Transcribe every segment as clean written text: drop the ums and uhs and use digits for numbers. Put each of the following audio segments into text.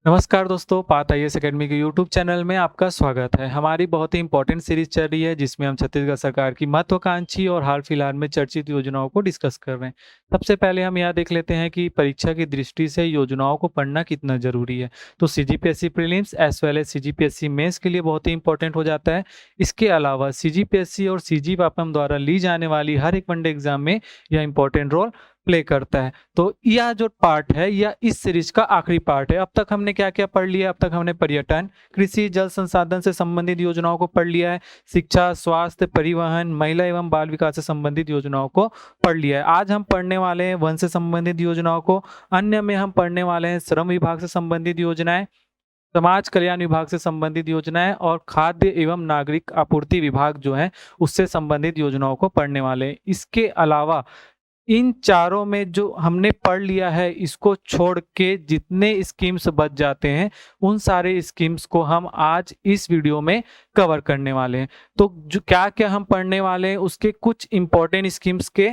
नमस्कार दोस्तों, path IAS academy के यूट्यूब चैनल में आपका स्वागत है। हमारी बहुत ही इंपॉर्टेंट सीरीज चल रही है जिसमें हम छत्तीसगढ़ सरकार की महत्वाकांक्षी और हाल फिलहाल में चर्चित योजनाओं को डिस्कस कर रहे हैं। सबसे पहले हम यह देख लेते हैं कि परीक्षा की दृष्टि से योजनाओं को पढ़ना कितना जरूरी है। तो CGPSC prelims as well as CGPSC mains के लिए बहुत ही इंपॉर्टेंट हो जाता है। इसके अलावा सीजीपीएससी और सीजीपापम द्वारा ली जाने वाली हर एक वनडे एग्जाम में यह इंपॉर्टेंट रोल प्ले करता है। तो यह जो पार्ट है यह इस सीरीज का आखिरी पार्ट है। अब तक हमने क्या क्या पढ़ लिया? अब तक हमने पर्यटन, कृषि, जल संसाधन से संबंधित योजनाओं को पढ़ लिया है। शिक्षा, स्वास्थ्य, परिवहन, महिला एवं बाल विकास से संबंधित योजनाओं को पढ़ लिया है। आज हम पढ़ने वाले हैं वन से संबंधित योजनाओं को। अन्य में हम पढ़ने वाले हैं श्रम विभाग से संबंधित योजनाएं, समाज कल्याण विभाग से संबंधित योजनाएं और खाद्य एवं नागरिक आपूर्ति विभाग जो है उससे संबंधित योजनाओं को पढ़ने वाले हैं। इसके अलावा इन चारों में जो हमने पढ़ लिया है इसको छोड़ के जितने स्कीम्स बच जाते हैं उन सारे स्कीम्स को हम आज इस वीडियो में कवर करने वाले हैं। तो जो क्या क्या हम पढ़ने वाले हैं उसके कुछ इंपॉर्टेंट स्कीम्स के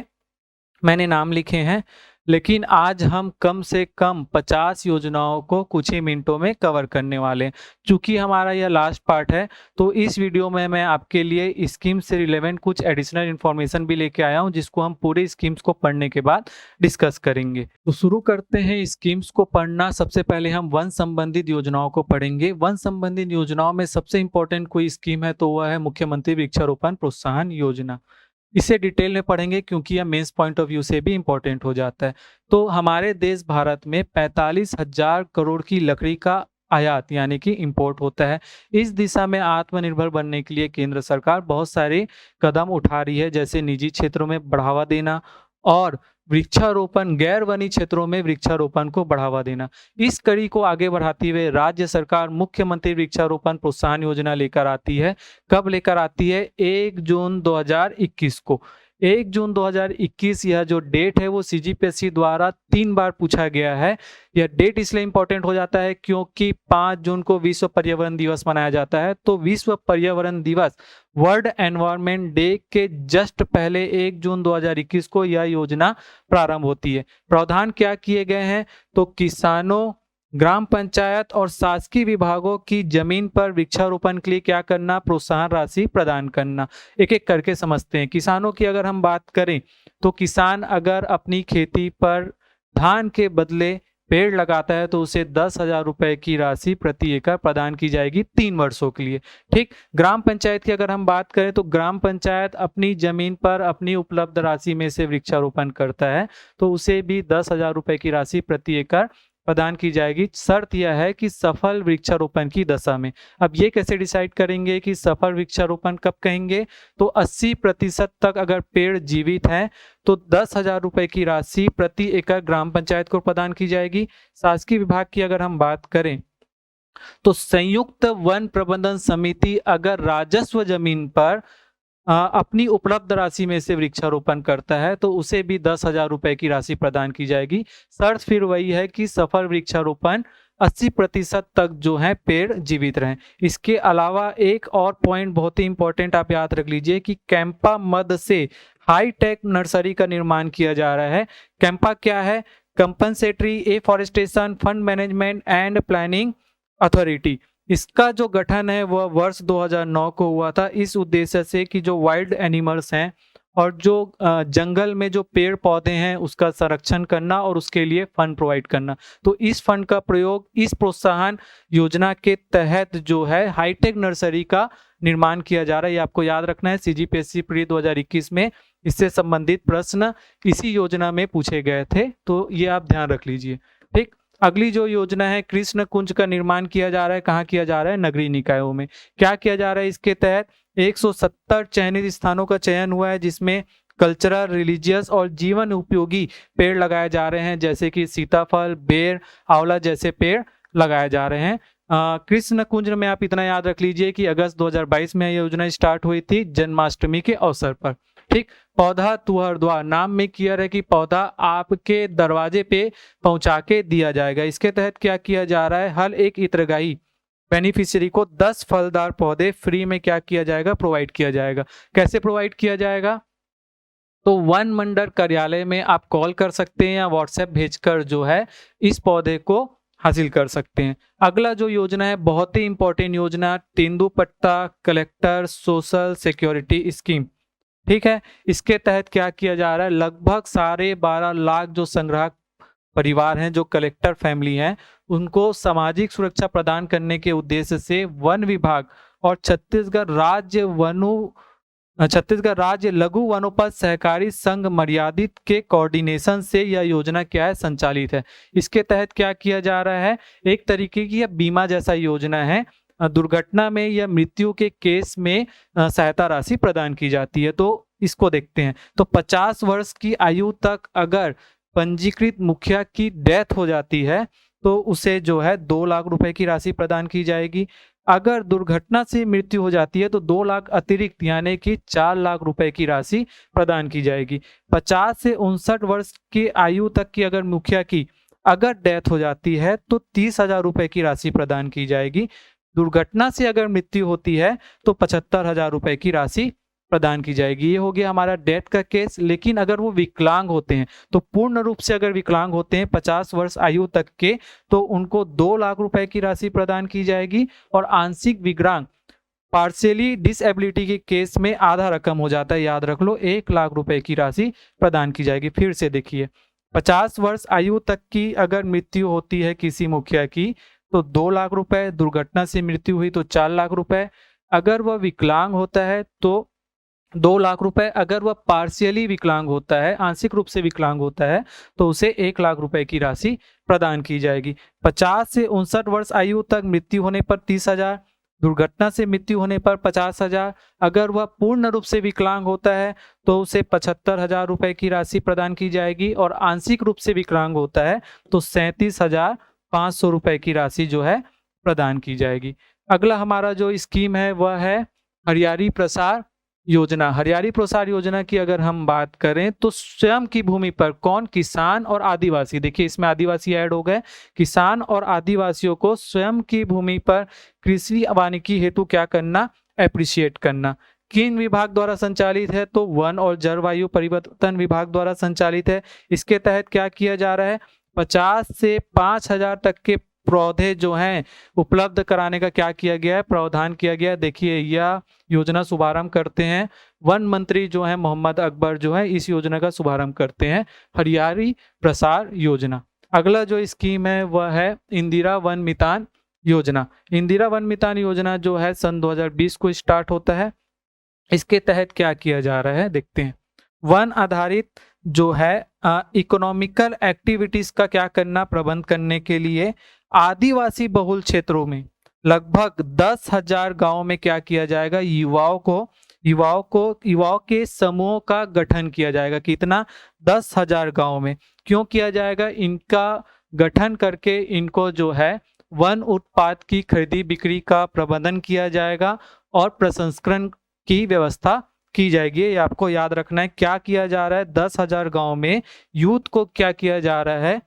मैंने नाम लिखे हैं, लेकिन आज हम कम से कम 50 योजनाओं को कुछ ही मिनटों में कवर करने वाले हैं। चूंकि हमारा यह लास्ट पार्ट है तो इस वीडियो में मैं आपके लिए स्कीम से रिलेवेंट कुछ एडिशनल इन्फॉर्मेशन भी लेके आया हूं जिसको हम पूरे स्कीम्स को पढ़ने के बाद डिस्कस करेंगे। तो शुरू करते हैं स्कीम्स को पढ़ना। सबसे पहले हम वन संबंधित योजनाओं को पढ़ेंगे। वन संबंधित योजनाओं में सबसे इंपॉर्टेंट कोई स्कीम है तो वह है मुख्यमंत्री वृक्षारोपण प्रोत्साहन योजना। इसे डिटेल में पढ़ेंगे क्योंकि यह मेंस पॉइंट ऑफ व्यू से भी इंपॉर्टेंट हो जाता है। तो हमारे देश भारत में 45,000 करोड़ की लकड़ी का आयात यानी कि इंपोर्ट होता है। इस दिशा में आत्मनिर्भर बनने के लिए केंद्र सरकार बहुत सारे कदम उठा रही है, जैसे निजी क्षेत्रों में बढ़ावा देना और वृक्षारोपण, गैर वनी क्षेत्रों में वृक्षारोपण को बढ़ावा देना। इस कड़ी को आगे बढ़ाते हुए राज्य सरकार मुख्यमंत्री वृक्षारोपण प्रोत्साहन योजना लेकर आती है। कब लेकर आती है? 1 जून 2021 को। 1 जून 2021 यह जो डेट है वो सीजीपीएससी द्वारा 3 बार पूछा गया है। यह डेट इसलिए इंपॉर्टेंट हो जाता है क्योंकि 5 जून को विश्व पर्यावरण दिवस मनाया जाता है। तो विश्व पर्यावरण दिवस, वर्ल्ड एनवायरनमेंट डे के जस्ट पहले 1 जून 2021 को यह योजना प्रारंभ होती है। प्रावधान क्या किए गए हैं? तो किसानों, ग्राम पंचायत और शासकीय विभागों की जमीन पर वृक्षारोपण के लिए क्या करना? प्रोत्साहन राशि प्रदान करना। एक एक करके समझते हैं। किसानों की अगर हम बात करें तो किसान अगर अपनी खेती पर धान के बदले पेड़ लगाता है तो उसे 10,000 रुपए की राशि प्रति एकड़ प्रदान की जाएगी 3 वर्षों के लिए। ठीक। ग्राम पंचायत की अगर हम बात करें तो ग्राम पंचायत अपनी जमीन पर अपनी उपलब्ध राशि में से वृक्षारोपण करता है तो उसे भी 10,000 रुपए की राशि प्रति एकड़ प्रदान की जाएगी। शर्त यह है कि सफल वृक्षारोपण की दशा में। अब ये कैसे डिसाइड करेंगे कि सफल वृक्षारोपण कब कहेंगे? तो 80% तक अगर पेड़ जीवित हैं तो 10,000 रुपए की राशि प्रति एकड़ ग्राम पंचायत को प्रदान की जाएगी। शासकीय विभाग की अगर हम बात करें तो संयुक्त वन प्रबंधन समिति अगर राजस्व जमीन पर अपनी उपलब्ध राशि में से वृक्षारोपण करता है तो उसे भी 10,000 रुपए की राशि प्रदान की जाएगी। शर्त फिर वही है कि सफल वृक्षारोपण 80% तक जो है पेड़ जीवित रहें। इसके अलावा एक और पॉइंट बहुत ही इंपॉर्टेंट आप याद रख लीजिए कि कैंपा मद से हाईटेक नर्सरी का निर्माण किया जा रहा है। कैंपा क्या है? Compensatory afforestation fund management and planning authority. इसका जो गठन है वह वर्ष 2009 को हुआ था इस उद्देश्य से कि जो वाइल्ड एनिमल्स हैं और जो जंगल में जो पेड़ पौधे हैं उसका संरक्षण करना और उसके लिए फंड प्रोवाइड करना। तो इस फंड का प्रयोग इस प्रोत्साहन योजना के तहत जो है हाईटेक नर्सरी का निर्माण किया जा रहा है। ये आपको याद रखना है। सीजीपीएससी प्री 2021 में इससे संबंधित प्रश्न इसी योजना में पूछे गए थे, तो ये आप ध्यान रख लीजिए। ठीक। अगली जो योजना है कृष्ण कुंज का निर्माण किया जा रहा है। कहाँ किया जा रहा है? नगरीय निकायों में। क्या किया जा रहा है? इसके तहत 170 चयनित स्थानों का चयन हुआ है जिसमें कल्चरल, रिलीजियस और जीवन उपयोगी पेड़ लगाए जा रहे हैं, जैसे कि सीताफल, बेर, आंवला जैसे पेड़ लगाए जा रहे हैं। कृष्ण कुंज में आप इतना याद रख लीजिए कि अगस्त 2022 में यह योजना स्टार्ट हुई थी जन्माष्टमी के अवसर पर। ठीक। पौधा तुहर द्वार, नाम में क्लियर है कि पौधा आपके दरवाजे पे पहुंचा के दिया जाएगा। इसके तहत क्या किया जा रहा है? हर एक हितग्राही बेनिफिशियरी को 10 फलदार पौधे फ्री में क्या किया जाएगा? प्रोवाइड किया जाएगा। कैसे प्रोवाइड किया जाएगा? तो वन मंडल कार्यालय में आप कॉल कर सकते हैं या व्हाट्सएप भेजकर जो है इस पौधे को हासिल कर सकते हैं। अगला जो योजना है बहुत ही इंपॉर्टेंट योजना, तेंदुपट्टा कलेक्टर सोशल सिक्योरिटी स्कीम। ठीक है, इसके तहत क्या किया जा रहा है, लगभग 12.5 लाख जो संग्राहक परिवार हैं, जो कलेक्टर फैमिली हैं, उनको सामाजिक सुरक्षा प्रदान करने के उद्देश्य से वन विभाग और छत्तीसगढ़ राज्य लघु वनोपज सहकारी संघ मर्यादित के कोऑर्डिनेशन से यह योजना क्या है, संचालित है। इसके तहत क्या किया जा रहा है, एक तरीके की यह बीमा जैसा योजना है। दुर्घटना में या मृत्यु के केस में सहायता राशि प्रदान की जाती है। तो इसको देखते हैं। तो 50 वर्ष की आयु तक अगर पंजीकृत मुखिया की डेथ हो जाती है तो उसे जो है 2 लाख रुपए की राशि प्रदान की जाएगी। अगर दुर्घटना से मृत्यु हो जाती है तो 2 लाख अतिरिक्त यानी कि 4 लाख रुपए की राशि प्रदान की जाएगी। 50 से 59 वर्ष की आयु तक की अगर मुखिया की अगर डेथ हो जाती है तो 30,000 रुपए की राशि प्रदान की जाएगी। दुर्घटना से अगर मृत्यु होती है तो 75,000 रुपए की राशि प्रदान की जाएगी। ये हो गया हमारा डेथ का केस। लेकिन अगर वो विकलांग होते हैं तो पूर्ण रूप से अगर विकलांग होते हैं 50 वर्ष आयु तक के, तो उनको 2 लाख रुपए की राशि प्रदान की जाएगी। और आंशिक विकलांग पार्शियली डिसेबिलिटी के केस में आधा रकम हो जाता है, याद रख लो, 1 लाख रुपए की राशि प्रदान की जाएगी। फिर से देखिए, 50 वर्ष आयु तक की अगर मृत्यु होती है किसी मुखिया की तो 2 लाख रुपए, दुर्घटना से मृत्यु हुई तो 4 लाख रुपए, अगर वह विकलांग होता है तो 2 लाख रुपए, अगर वह पार्शियली विकलांग होता है, आंशिक रूप से विकलांग होता है, तो उसे 1 लाख रुपए की राशि प्रदान की जाएगी। 50 से 59 वर्ष आयु तक मृत्यु होने पर 30,000, दुर्घटना से मृत्यु होने पर 50,000, अगर वह पूर्ण रूप से विकलांग होता है तो उसे 75,000 रुपए की राशि प्रदान की जाएगी। और आंशिक रूप से विकलांग होता है तो 37,500 रुपए की राशि जो है प्रदान की जाएगी। अगला हमारा जो स्कीम है वह है हरियाली प्रसार योजना। हरियाली प्रसार योजना की अगर हम बात करें तो स्वयं की भूमि पर कौन, किसान और आदिवासी, देखिए इसमें आदिवासी ऐड हो गए, किसान और आदिवासियों को स्वयं की भूमि पर कृषि वानिकी हेतु क्या करना, एप्रिशिएट करना। किन विभाग द्वारा संचालित है, तो वन और जलवायु परिवर्तन विभाग द्वारा संचालित है। इसके तहत क्या किया जा रहा है, 50 से 5,000 तक के पौधे जो हैं उपलब्ध कराने का क्या किया गया है, प्रावधान किया गया है। देखिए यह योजना शुभारंभ करते हैं वन मंत्री जो है मोहम्मद अकबर, जो है इस योजना का शुभारंभ करते हैं, हरियाली प्रसार योजना। अगला जो स्कीम है वह है इंदिरा वन मितान योजना। इंदिरा वन मितान योजना जो है सन 2020 को स्टार्ट होता है। इसके तहत क्या किया जा रहा है, देखते हैं। वन आधारित जो है इकोनॉमिकल एक्टिविटीज का क्या करना, प्रबंध करने के लिए आदिवासी बहुल क्षेत्रों में लगभग 10,000 गांव में क्या किया जाएगा, युवाओं के समूहों का गठन किया जाएगा। कितना, 10,000 गांव में। क्यों किया जाएगा, इनका गठन करके इनको जो है वन उत्पाद की खरीदी बिक्री का प्रबंधन किया जाएगा और प्रसंस्करण की व्यवस्था की जाएगी। ये आपको याद रखना है। क्या किया जा रहा है, 10,000 गांव में यूथ को क्या किया जा रहा है,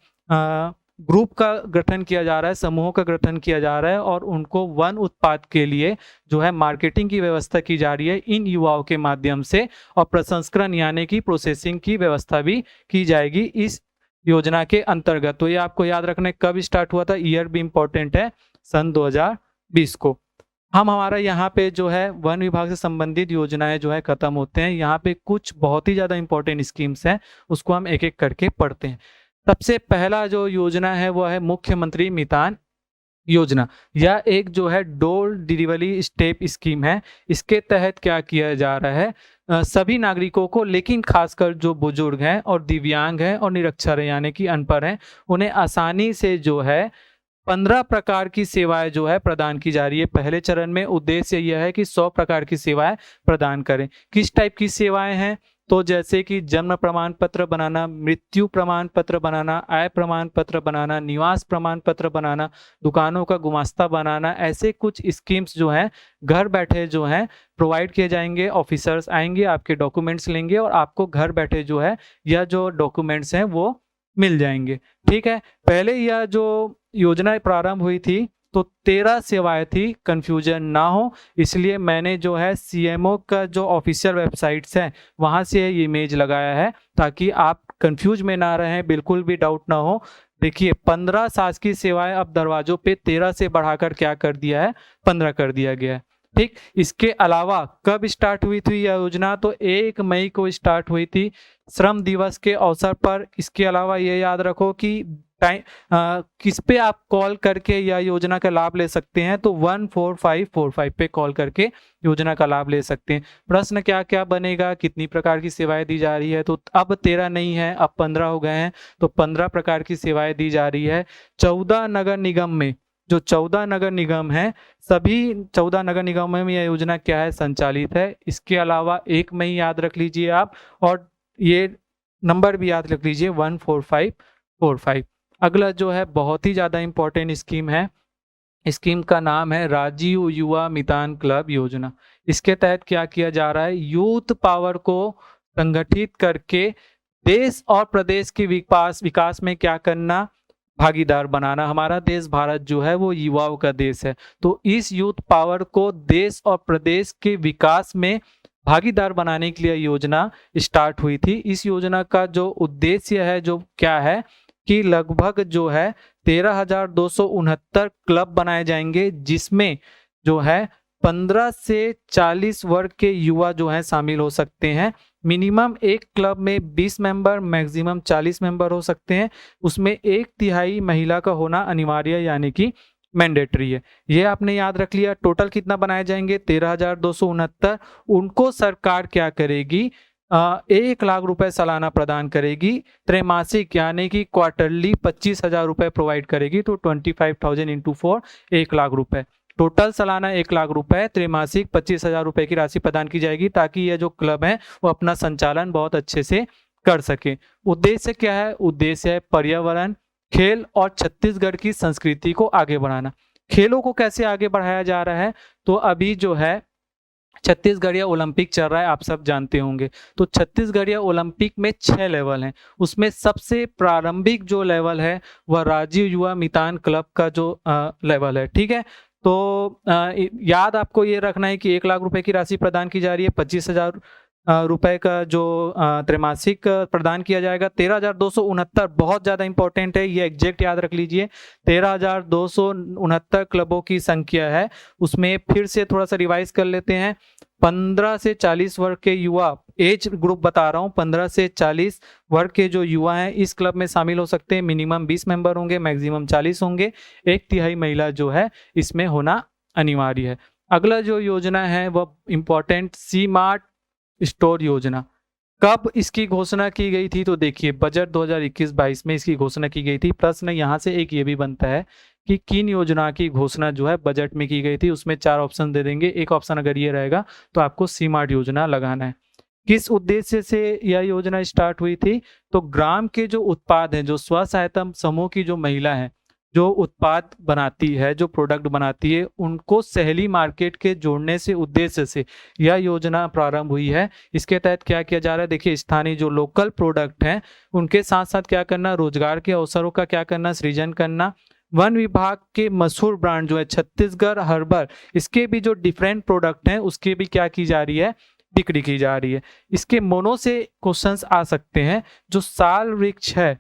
ग्रुप का गठन किया जा रहा है, समूहों का गठन किया जा रहा है और उनको वन उत्पाद के लिए जो है मार्केटिंग की व्यवस्था की जा रही है इन युवाओं के माध्यम से। और प्रसंस्करण यानी कि प्रोसेसिंग की व्यवस्था भी की जाएगी इस योजना के अंतर्गत। तो ये आपको याद रखना है। कब स्टार्ट हुआ था, ईयर भी इंपॉर्टेंट है, सन 2020 को। हम हमारा यहाँ पे जो है वन विभाग से संबंधित योजनाएं जो है खत्म होते हैं। यहाँ पे कुछ बहुत ही ज्यादा इंपॉर्टेंट स्कीम्स हैं, उसको हम एक एक करके पढ़ते हैं। सबसे पहला जो योजना है वो है मुख्यमंत्री मितान योजना। यह एक जो है डोर डिलीवरी स्टेप स्कीम है। इसके तहत क्या किया जा रहा है, सभी नागरिकों को, लेकिन खासकर जो बुजुर्ग हैं और दिव्यांग हैं और निरक्षर हैं यानी कि अनपढ़ हैं, उन्हें आसानी से जो है 15 प्रकार की सेवाएं जो है प्रदान की जा रही है। पहले चरण में उद्देश्य यह है कि 100 प्रकार की सेवाएं प्रदान करें। किस टाइप की सेवाएं हैं, तो जैसे कि जन्म प्रमाण पत्र बनाना, मृत्यु प्रमाण पत्र बनाना, आय प्रमाण पत्र बनाना, निवास प्रमाण पत्र बनाना, दुकानों का गुमास्ता बनाना, ऐसे कुछ स्कीम्स जो हैं घर बैठे जो हैं प्रोवाइड किए जाएंगे। ऑफिसर्स आएंगे, आपके डॉक्यूमेंट्स लेंगे और आपको घर बैठे जो है यह जो डॉक्यूमेंट्स हैं वो मिल जाएंगे। ठीक है, पहले यह जो योजना प्रारंभ हुई थी तो 13 सेवाएं थी, कंफ्यूजन ना हो इसलिए मैंने जो है सीएमओ का जो ऑफिशियल वेबसाइट्स है वहां से ये इमेज लगाया है ताकि आप कंफ्यूज में ना रहें, बिल्कुल भी डाउट ना हो। देखिए 15 शासकीय सेवाएं अब दरवाजों पे 13 से बढ़ाकर क्या कर दिया है, 15 कर दिया गया है। ठीक, इसके अलावा कब स्टार्ट हुई थी यह योजना, तो 1 मई को स्टार्ट हुई थी श्रम दिवस के अवसर पर। इसके अलावा ये याद रखो कि टाइम किस पे आप कॉल करके यह योजना का लाभ ले सकते हैं, तो 14545 पे कॉल करके योजना का लाभ ले सकते हैं। प्रश्न क्या क्या बनेगा, कितनी प्रकार की सेवाएं दी जा रही है, तो अब 13 नहीं है, अब 15 हो गए हैं, तो 15 प्रकार की सेवाएं दी जा रही है। 14 नगर निगम में, जो 14 नगर निगम है, सभी 14 नगर निगमों में यह योजना क्या है, संचालित है। इसके अलावा 1 मई याद रख लीजिए आप, और ये नंबर भी याद रख लीजिए 14545। अगला जो है बहुत ही ज़्यादा इम्पोर्टेंट स्कीम है, स्कीम का नाम है राजीव युवा मितान क्लब योजना। इसके तहत क्या किया जा रहा है, यूथ पावर को संगठित करके देश और प्रदेश के विकास में क्या करना, भागीदार बनाना। हमारा देश भारत जो है वो युवाओं का देश है, तो इस यूथ पावर को देश और प्रदेश के विकास में भागीदार बनाने के लिए योजना स्टार्ट हुई थी। इस योजना का जो उद्देश्य है, जो क्या है कि लगभग जो है 13,269 क्लब बनाए जाएंगे, जिसमें जो है 15 से 40 वर्ग के युवा जो है शामिल हो सकते हैं। मिनिमम एक क्लब में 20 मेंबर, मैक्सिमम 40 मेंबर हो सकते हैं। उसमें 1/3 महिला का होना अनिवार्य यानी कि मैंडेटरी है। ये आपने याद रख लिया। टोटल कितना बनाए जाएंगे, 13,269। उनको सरकार क्या करेगी, 1 लाख रुपए सालाना प्रदान करेगी। त्रैमासिक यानी कि क्वार्टरली 25,000 रुपए प्रोवाइड करेगी, तो 25,000 इंटू 4 1 लाख रुपए। टोटल सालाना 1 लाख रुपए, त्रैमासिक 25,000 रुपए की राशि प्रदान की जाएगी, ताकि ये जो क्लब है वो अपना संचालन बहुत अच्छे से कर सके। उद्देश्य क्या है, उद्देश्य है पर्यावरण, खेल और छत्तीसगढ़ की संस्कृति को आगे बढ़ाना। खेलों को कैसे आगे बढ़ाया जा रहा है, तो अभी जो है छत्तीसगढ़िया ओलंपिक चल रहा है, आप सब जानते होंगे। तो छत्तीसगढ़िया ओलंपिक में 6 लेवल हैं। उसमें सबसे प्रारंभिक जो लेवल है वह राजीव युवा मितान क्लब का जो लेवल है। ठीक है, तो याद आपको ये रखना है कि 1 लाख रुपए की राशि प्रदान की जा रही है, 25,000 रुपए का जो त्रैमासिक प्रदान किया जाएगा। 13,269 बहुत ज़्यादा इंपॉर्टेंट है, ये एग्जैक्ट याद रख लीजिए। 13,269 क्लबों की संख्या है। उसमें फिर से थोड़ा सा रिवाइज कर लेते हैं। 15 से 40 वर्ग के युवा, एज ग्रुप बता रहा हूँ, 15 से 40 वर्ग के जो युवा हैं इस क्लब में शामिल हो सकते हैं। मिनिमम 20 मेंबर होंगे, मैक्सिमम 40 होंगे। 1/3 महिला जो है इसमें होना अनिवार्य है। अगला जो योजना है वह इंपॉर्टेंट सी मार्ट स्टोर योजना। कब इसकी घोषणा की गई थी, तो देखिए बजट 2021-22 में इसकी घोषणा की गई थी। प्रश्न यहाँ से एक ये भी बनता है कि किन योजना की घोषणा जो है बजट में की गई थी। उसमें 4 ऑप्शन दे देंगे, एक ऑप्शन अगर ये रहेगा तो आपको सी मार्ट योजना लगाना है। किस उद्देश्य से यह योजना स्टार्ट हुई थी, तो ग्राम के जो उत्पाद हैं, जो स्व सहायता समूह की जो महिला है, जो उत्पाद बनाती है, जो प्रोडक्ट बनाती है, उनको सहेली मार्केट के जोड़ने से उद्देश्य से यह योजना प्रारंभ हुई है। इसके तहत क्या किया जा रहा है, देखिए स्थानीय जो लोकल प्रोडक्ट हैं उनके साथ साथ क्या करना, रोजगार के अवसरों का क्या करना, सृजन करना। वन विभाग के मशहूर ब्रांड जो है छत्तीसगढ़ हर्बल, इसके भी जो डिफरेंट प्रोडक्ट हैं उसके भी क्या की जा रही है, बिक्री की जा रही है। इसके मोनो से क्वेश्चंस आ सकते हैं। जो साल वृक्ष है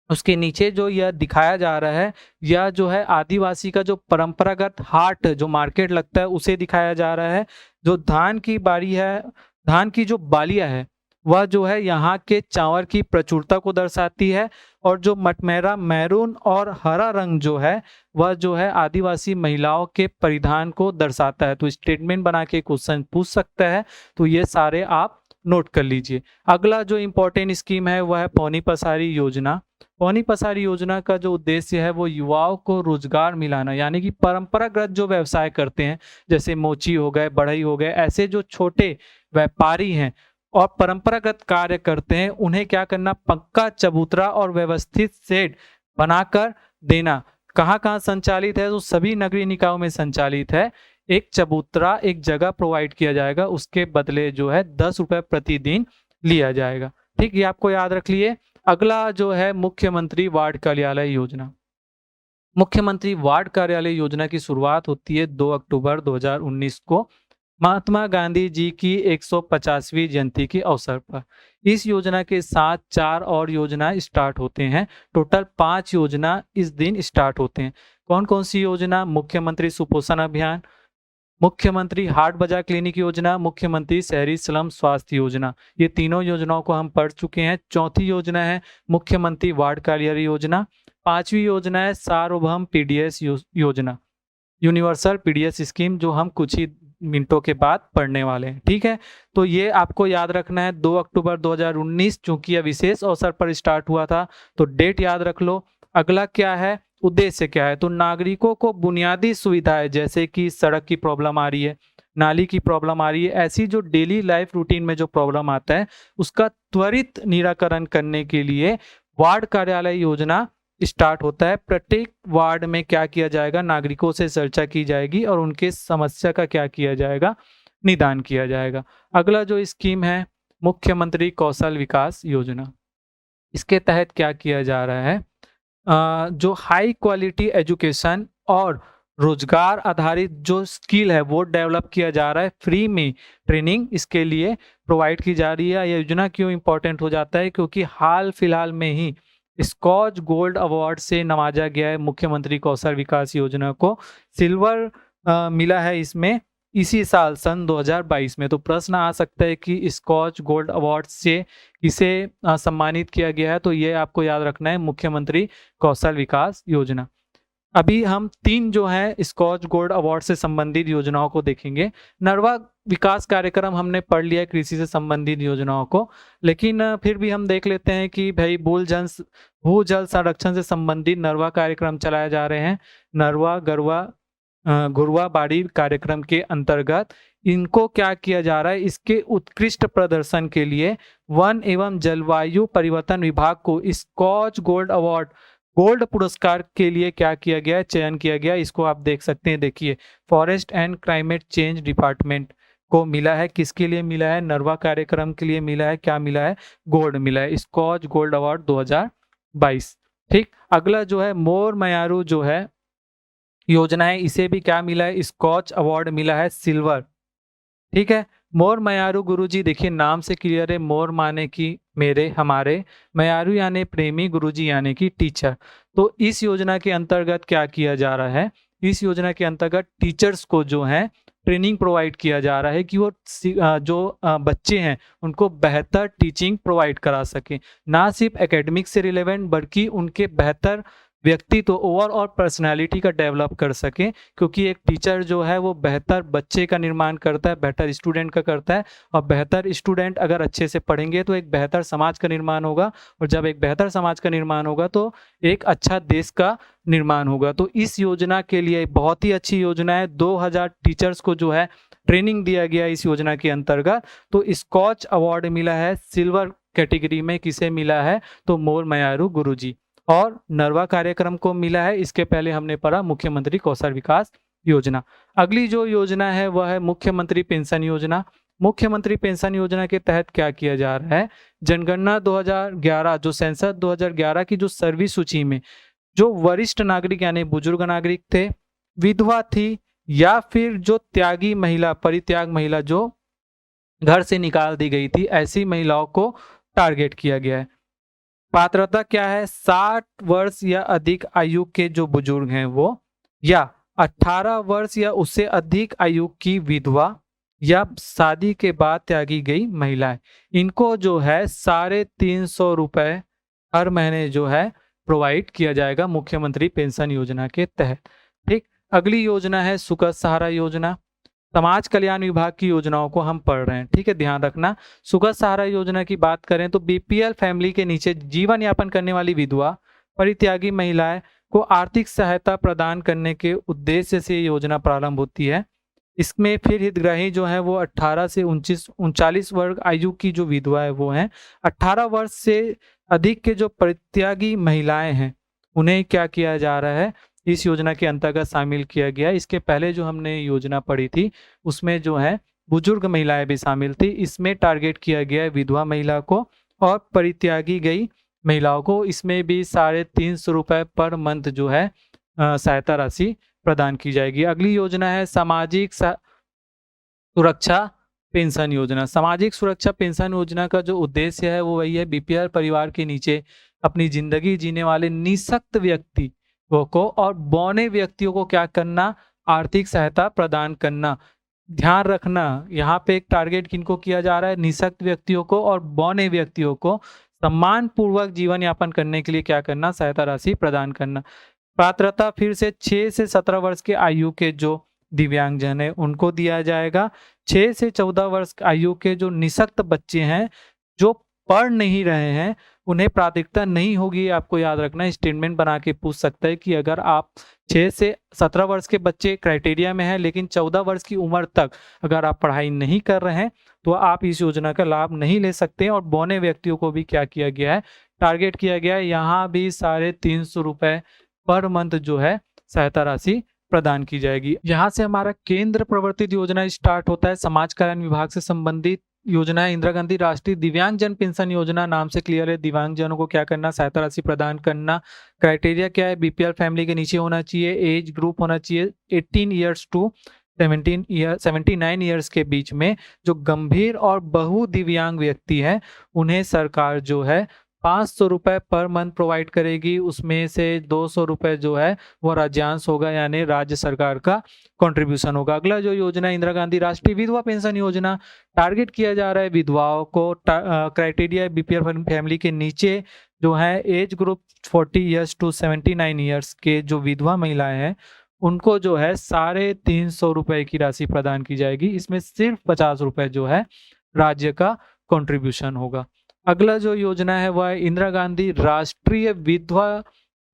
उसके नीचे जो यह दिखाया जा रहा है, यह जो है आदिवासी का जो परंपरागत हाट जो मार्केट लगता है उसे दिखाया जा रहा है। जो धान की बाड़ी है, धान की जो बालियां है वह जो है यहाँ के चावल की प्रचुरता को दर्शाती है। और जो मटमेरा मैरून और हरा रंग जो है वह जो है आदिवासी महिलाओं के परिधान को दर्शाता है। तो स्टेटमेंट बना के क्वेश्चन पूछ सकता है, तो ये सारे आप नोट कर लीजिए। अगला जो इम्पोर्टेंट स्कीम है वह है पौनी पसारी योजना। पौनी पसारी योजना का जो उद्देश्य है वो युवाओं को रोजगार मिलाना, यानी कि परंपरागत जो व्यवसाय करते हैं जैसे मोची हो गए, बढ़ई हो गए, ऐसे जो छोटे व्यापारी हैं और परंपरागत कार्य करते हैं, उन्हें क्या करना, पक्का चबूतरा और व्यवस्थित शेड बनाकर देना। कहाँ कहाँ संचालित है, तो सभी नगरीय निकायों में संचालित है। एक चबूतरा, एक जगह प्रोवाइड किया जाएगा, उसके बदले जो है 10 रुपए प्रतिदिन लिया जाएगा। ठीक, ये आपको याद रख लिए। अगला जो है मुख्यमंत्री वार्ड कार्यालय योजना। मुख्यमंत्री वार्ड कार्यालय योजना की शुरुआत होती है 2 अक्टूबर 2019 को। महात्मा गांधी जी की 150वीं जयंती के अवसर पर। इस योजना के साथ 4 और योजना स्टार्ट होते हैं। टोटल 5 योजना इस दिन स्टार्ट होते हैं। कौन कौन सी योजना? मुख्यमंत्री सुपोषण अभियान, मुख्यमंत्री हाट बाजार क्लिनिक योजना, मुख्यमंत्री शहरी स्लम स्वास्थ्य योजना। ये तीनों योजनाओं को हम पढ़ चुके हैं। चौथी योजना है मुख्यमंत्री वार्ड कार्यालय योजना। पांचवी योजना है सार्वभौम पीडीएस योजना, यूनिवर्सल पीडीएस स्कीम, जो हम कुछ ही मिनटों के बाद पढ़ने वाले हैं। ठीक है, तो ये आपको याद रखना है। 2 अक्टूबर 2019 चूंकि यह विशेष अवसर पर स्टार्ट हुआ था, तो डेट याद रख लो। अगला क्या है? उद्देश्य क्या है? तो नागरिकों को बुनियादी सुविधाएं, जैसे कि सड़क की प्रॉब्लम आ रही है, नाली की प्रॉब्लम आ रही है, ऐसी जो डेली लाइफ रूटीन में जो प्रॉब्लम आता है, उसका त्वरित निराकरण करने के लिए वार्ड कार्यालय योजना स्टार्ट होता है। प्रत्येक वार्ड में क्या किया जाएगा? नागरिकों से चर्चा की जाएगी और उनके समस्या का क्या किया जाएगा? निदान किया जाएगा। अगला जो स्कीम है मुख्यमंत्री कौशल विकास योजना। इसके तहत क्या किया जा रहा है? जो हाई क्वालिटी एजुकेशन और रोजगार आधारित जो स्किल है वो डेवलप किया जा रहा है। फ्री में ट्रेनिंग इसके लिए प्रोवाइड की जा रही है। यह योजना क्यों इंपॉर्टेंट हो जाता है? क्योंकि हाल फिलहाल में ही स्कॉच गोल्ड अवार्ड से नवाजा गया है मुख्यमंत्री कौशल विकास योजना को। सिल्वर मिला है इसमें इसी साल सन 2022 में। तो प्रश्न आ सकता है कि स्कॉच गोल्ड अवार्ड से किसे सम्मानित किया गया है? तो ये आपको याद रखना है, मुख्यमंत्री कौशल विकास योजना। अभी हम 3 जो है स्कॉच गोल्ड अवार्ड से संबंधित योजनाओं को देखेंगे। नरवा विकास कार्यक्रम हमने पढ़ लिया है, कृषि से संबंधित योजनाओं को, लेकिन फिर भी हम देख लेते हैं कि भाई भू जल संरक्षण से संबंधित नरवा कार्यक्रम चलाए जा रहे हैं। नरवा गरवा घुरवा बाड़ी कार्यक्रम के अंतर्गत इनको क्या किया जा रहा है? इसके उत्कृष्ट प्रदर्शन के लिए वन एवं जलवायु परिवर्तन विभाग को स्कॉच गोल्ड अवार्ड, गोल्ड पुरस्कार के लिए क्या किया गया है? चयन किया गया। इसको आप देख सकते हैं, देखिए forest and climate change department को मिला है। किसके लिए मिला है? नरवा कार्यक्रम के लिए मिला है। क्या मिला है? गोल्ड मिला है, स्कॉच गोल्ड अवार्ड 2022। ठीक, अगला जो है मोर मयारू जो है योजना है, इसे भी क्या मिला है? स्कॉच अवार्ड मिला है, सिल्वर। ठीक है, मोर मयारू गुरुजी, देखिए नाम से क्लियर है, मोर माने कि मेरे, हमारे, मयारू यानी प्रेमी, गुरुजी यानी कि टीचर। तो इस योजना के अंतर्गत क्या किया जा रहा है? इस योजना के अंतर्गत टीचर्स को जो है ट्रेनिंग प्रोवाइड किया जा रहा है कि वो जो बच्चे हैं उनको बेहतर टीचिंग प्रोवाइड करा सकें, ना सिर्फ एकेडमिक से रिलेवेंट बल्कि उनके बेहतर व्यक्तित्व ओवरऑल पर्सनालिटी का डेवलप कर सके। क्योंकि एक टीचर जो है वो बेहतर बच्चे का निर्माण करता है, बेहतर स्टूडेंट का करता है, और बेहतर स्टूडेंट अगर अच्छे से पढ़ेंगे तो एक बेहतर समाज का निर्माण होगा, और जब एक बेहतर समाज का निर्माण होगा तो एक अच्छा देश का निर्माण होगा। तो इस योजना के लिए बहुत ही अच्छी योजना है। 2000 टीचर्स को जो है ट्रेनिंग दिया गया इस योजना के अंतर्गत। तो स्कॉच अवार्ड मिला है सिल्वर कैटेगरी में, किसे मिला है? तो मोर मयारू गुरुजी। और नरवा कार्यक्रम को मिला है, इसके पहले हमने पढ़ा मुख्यमंत्री कौशल विकास योजना। अगली जो योजना है वह है मुख्यमंत्री पेंशन योजना। मुख्यमंत्री पेंशन योजना के तहत क्या किया जा रहा है? जनगणना 2011, जो सेंसस 2011 की जो सर्विस सूची में जो वरिष्ठ नागरिक यानी बुजुर्ग नागरिक थे, विधवा थी, या फिर जो त्यागी महिला, परित्याग महिला जो घर से निकाल दी गई थी, ऐसी महिलाओं को टारगेट किया गया है। पात्रता क्या है? 60 वर्ष या अधिक आयु के जो बुजुर्ग हैं वो, या 18 वर्ष या उससे अधिक आयु की विधवा, या शादी के बाद त्यागी गई महिलाएं। इनको जो है 350 रुपए हर महीने जो है प्रोवाइड किया जाएगा मुख्यमंत्री पेंशन योजना के तहत। ठीक, अगली योजना है सुकद सहारा योजना। समाज कल्याण विभाग की योजनाओं को हम पढ़ रहे हैं। ठीक है, ध्यान रखना। सुकद सहारा योजना की बात करें तो बीपीएल फैमिली के नीचे जीवन यापन करने वाली विधवा, परित्यागी महिलाएं को आर्थिक सहायता प्रदान करने के उद्देश्य से ये योजना प्रारंभ होती है। इसमें फिर हितग्राही जो है वो 18 से 39 वर्ग आयु की जो विधवा है वो हैं। 18 वर्ष से अधिक के जो परित्यागी महिलाएं हैं उन्हें क्या किया जा रहा है? इस योजना के अंतर्गत शामिल किया गया। इसके पहले जो हमने योजना पढ़ी थी उसमें जो है बुजुर्ग महिलाएं भी शामिल थी। इसमें टारगेट किया गया है विधवा महिला को और परित्यागी गई महिलाओं को। इसमें भी 350 रुपए पर मंथ जो है सहायता राशि प्रदान की जाएगी। अगली योजना है सुरक्षा पेंशन योजना। सामाजिक सुरक्षा पेंशन योजना का जो उद्देश्य है वो वही है, बीपीएल परिवार के नीचे अपनी ज़िंदगी जीने वाले निःशक्त व्यक्तियों को और बौने व्यक्तियों को क्या करना, आर्थिक सहायता प्रदान करना। ध्यान रखना, यहाँ पे एक टारगेट किनको किया जा रहा है, निःशक्त व्यक्तियों को और बौने व्यक्तियों को सम्मानपूर्वक जीवन यापन करने के लिए क्या करना, सहायता राशि प्रदान करना। पात्रता फिर से 6 से 17 वर्ष के आयु के जो दिव्यांगजन है उनको दिया जाएगा। 6 से 14 वर्ष आयु के जो निःशक्त बच्चे हैं, जो पढ़ नहीं रहे हैं, उन्हें प्राथमिकता नहीं होगी। आपको याद रखना है, स्टेटमेंट बना के पूछ सकता है कि अगर आप 6 से 17 वर्ष के बच्चे क्राइटेरिया में हैं लेकिन 14 वर्ष की उम्र तक अगर आप पढ़ाई नहीं कर रहे हैं तो आप इस योजना का लाभ नहीं ले सकते। और बौने व्यक्तियों को भी क्या किया गया है, टारगेट किया गया है। यहाँ भी 350 रुपए पर मंथ जो है सहायता राशि प्रदान की जाएगी। यहाँ से हमारा केंद्र प्रवर्तित योजना स्टार्ट होता है। समाज कल्याण विभाग से संबंधित योजना है इंदिरा गांधी राष्ट्रीय दिव्यांगजन पेंशन योजना, नाम से क्लियर है, दिव्यांगजनों को क्या करना, सहायता राशि प्रदान करना। क्राइटेरिया क्या है, बीपीएल फैमिली के नीचे होना चाहिए, एज ग्रुप होना चाहिए 18 ईयर्स टू 79 ईयर्स के बीच में। जो गंभीर और बहु दिव्यांग व्यक्ति है उन्हें सरकार जो है 500 रुपए पर मंथ प्रोवाइड करेगी। उसमें से 200 रुपए जो है वो राज्यांश होगा, यानी राज्य सरकार का कंट्रीब्यूशन होगा। अगला जो योजना है इंदिरा गांधी राष्ट्रीय विधवा पेंशन योजना। टारगेट किया जा रहा है विधवाओं को। क्राइटेरिया बीपीएल फैमिली के नीचे जो है age group 40 years to 79 years के जो विधवा महिलाएं हैं उनको जो है 350 रुपए की राशि प्रदान की जाएगी। इसमें सिर्फ 50 रुपए जो है राज्य का कंट्रीब्यूशन होगा। अगला जो योजना है वह इंदिरा गांधी राष्ट्रीय विधवा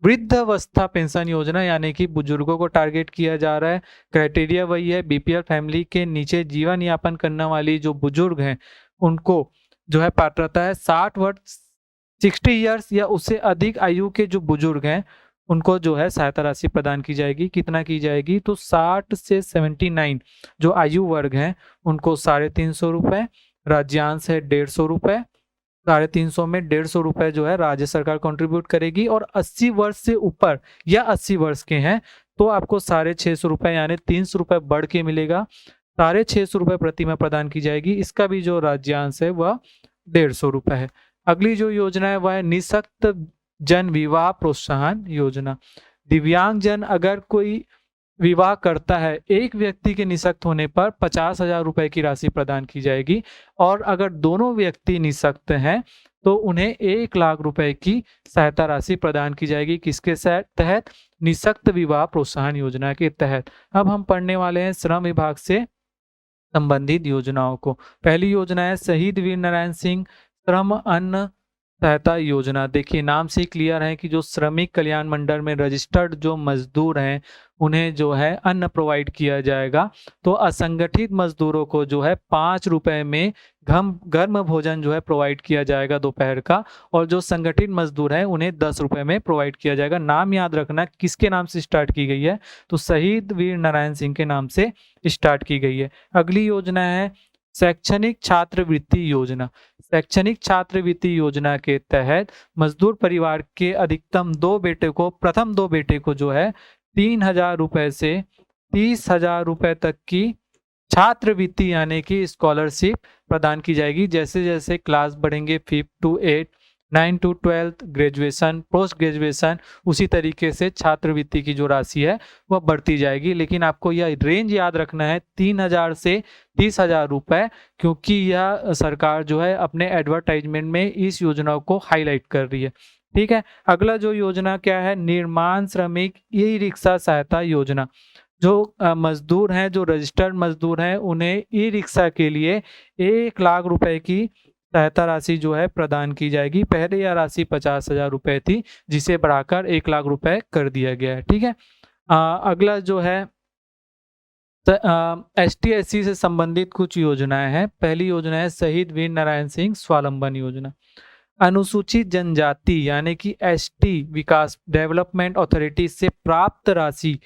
वृद्धावस्था पेंशन योजना, यानी कि बुजुर्गों को टारगेट किया जा रहा है। क्राइटेरिया वही है, बीपीएल फैमिली के नीचे जीवन यापन करने वाली जो बुजुर्ग हैं उनको जो है पात्रता है 60 वर्ष 60 ईयर्स या उससे अधिक आयु के जो बुजुर्ग हैं उनको जो है सहायता राशि प्रदान की जाएगी। कितना की जाएगी, तो 60 से 79 जो आयु वर्ग हैं उनको 350 रुपए, राज्यांश है 150 रुपए। 350 में 150 रुपए जो है राज्य सरकार कंट्रीब्यूट करेगी। और 80 वर्ष से ऊपर या 80 वर्ष के हैं तो आपको 650 रुपए यानी 300 रुपए बढ़ के मिलेगा। 650 रुपए प्रति माह प्रदान की जाएगी। इसका भी जो राज्यांश है वह 150 रुपए है। अगली जो योजना है वह है निःशक्त जन विवाह प्रोत्साहन योजना। दिव्यांग जन अगर कोई विवाह करता है, एक व्यक्ति के निःशक्त होने पर 50,000 रुपए की राशि प्रदान की जाएगी। और अगर दोनों व्यक्ति निःशक्त हैं तो उन्हें 1 लाख रुपए की सहायता राशि प्रदान की जाएगी। किसके तहत, निःशक्त विवाह प्रोत्साहन योजना के तहत। अब हम पढ़ने वाले हैं श्रम विभाग से संबंधित योजनाओं को। पहली योजना है शहीद वीर नारायण सिंह श्रम अन्न सहायता योजना। देखिए नाम से क्लियर है कि जो श्रमिक कल्याण मंडल में रजिस्टर्ड जो मजदूर हैं उन्हें जो है अन्न प्रोवाइड किया जाएगा। तो असंगठित मजदूरों को जो है 5 रुपए में गर्म भोजन जो है प्रोवाइड किया जाएगा दोपहर का। और जो संगठित मजदूर हैं उन्हें 10 रुपए में प्रोवाइड किया जाएगा। नाम याद रखना किसके नाम से स्टार्ट की गई है, तो शहीद वीर नारायण सिंह के नाम से स्टार्ट की गई है। अगली योजना है शैक्षणिक छात्रवृत्ति योजना। शैक्षणिक छात्रवृत्ति योजना के तहत मजदूर परिवार के अधिकतम प्रथम दो बेटे को जो है 3,000 रुपए से 30,000 रुपए तक की छात्रवृत्ति यानी कि स्कॉलरशिप प्रदान की जाएगी। जैसे जैसे क्लास बढ़ेंगे 5th to 8th, 9th to 12th, graduation, post graduation, उसी तरीके से छात्रवृत्ति की जो राशि है वह बढ़ती जाएगी। लेकिन आपको यह रेंज याद रखना है 3,000 से 30,000 रुपए, क्योंकि यह सरकार जो है अपने एडवर्टाइजमेंट में इस योजना को हाईलाइट कर रही है। ठीक है। अगला जो योजना क्या है, निर्माण श्रमिक ई रिक्शा सहायता योजना। जो मजदूर हैं, जो रजिस्टर्ड मजदूर हैं, उन्हें ई रिक्शा के लिए 1 लाख रुपए की सहायता राशि जो है प्रदान की जाएगी। पहले यह राशि 50,000 रुपए थी जिसे बढ़ाकर 1 लाख रुपए कर दिया गया है। ठीक है। अगला जो है ST SC से संबंधित कुछ योजनाएं हैं। पहली योजना है शहीद वीर नारायण सिंह स्वावलंबन योजना। अनुसूचित जनजाति यानी कि ST विकास डेवलपमेंट अथॉरिटी से प्राप्त राशि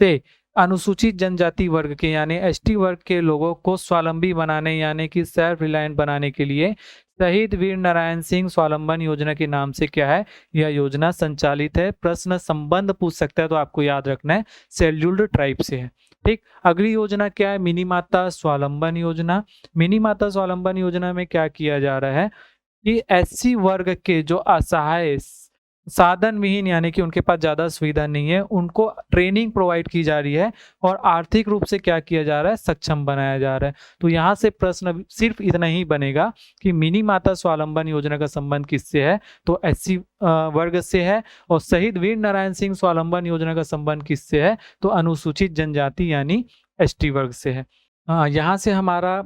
से अनुसूचित जनजाति वर्ग के यानी ST वर्ग के लोगों को स्वावलंबी बनाने यानी कि सेल्फ रिलायंट बनाने के लिए शहीद वीर नारायण सिंह स्वावलंबन योजना के नाम से क्या है, यह योजना संचालित है। प्रश्न संबंध पूछ सकता है तो आपको याद रखना है शेड्यूल्ड ट्राइब से है। ठीक, अगली योजना क्या है? मिनी माता स्वावलंबन योजना। मिनी माता स्वावलंबन योजना में क्या किया जा रहा है कि एससी वर्ग के जो असहाय साधन विहीन यानी कि उनके पास ज़्यादा सुविधा नहीं है, उनको ट्रेनिंग प्रोवाइड की जा रही है और आर्थिक रूप से क्या किया जा रहा है? सक्षम बनाया जा रहा है। तो यहाँ से प्रश्न सिर्फ इतना ही बनेगा कि मिनी माता स्वावलंबन योजना का संबंध किससे है? तो एससी वर्ग से है। और शहीद वीर नारायण सिंह स्वावलंबन योजना का संबंध किससे है? तो अनुसूचित जनजाति यानी एसटी वर्ग से है। यहाँ से हमारा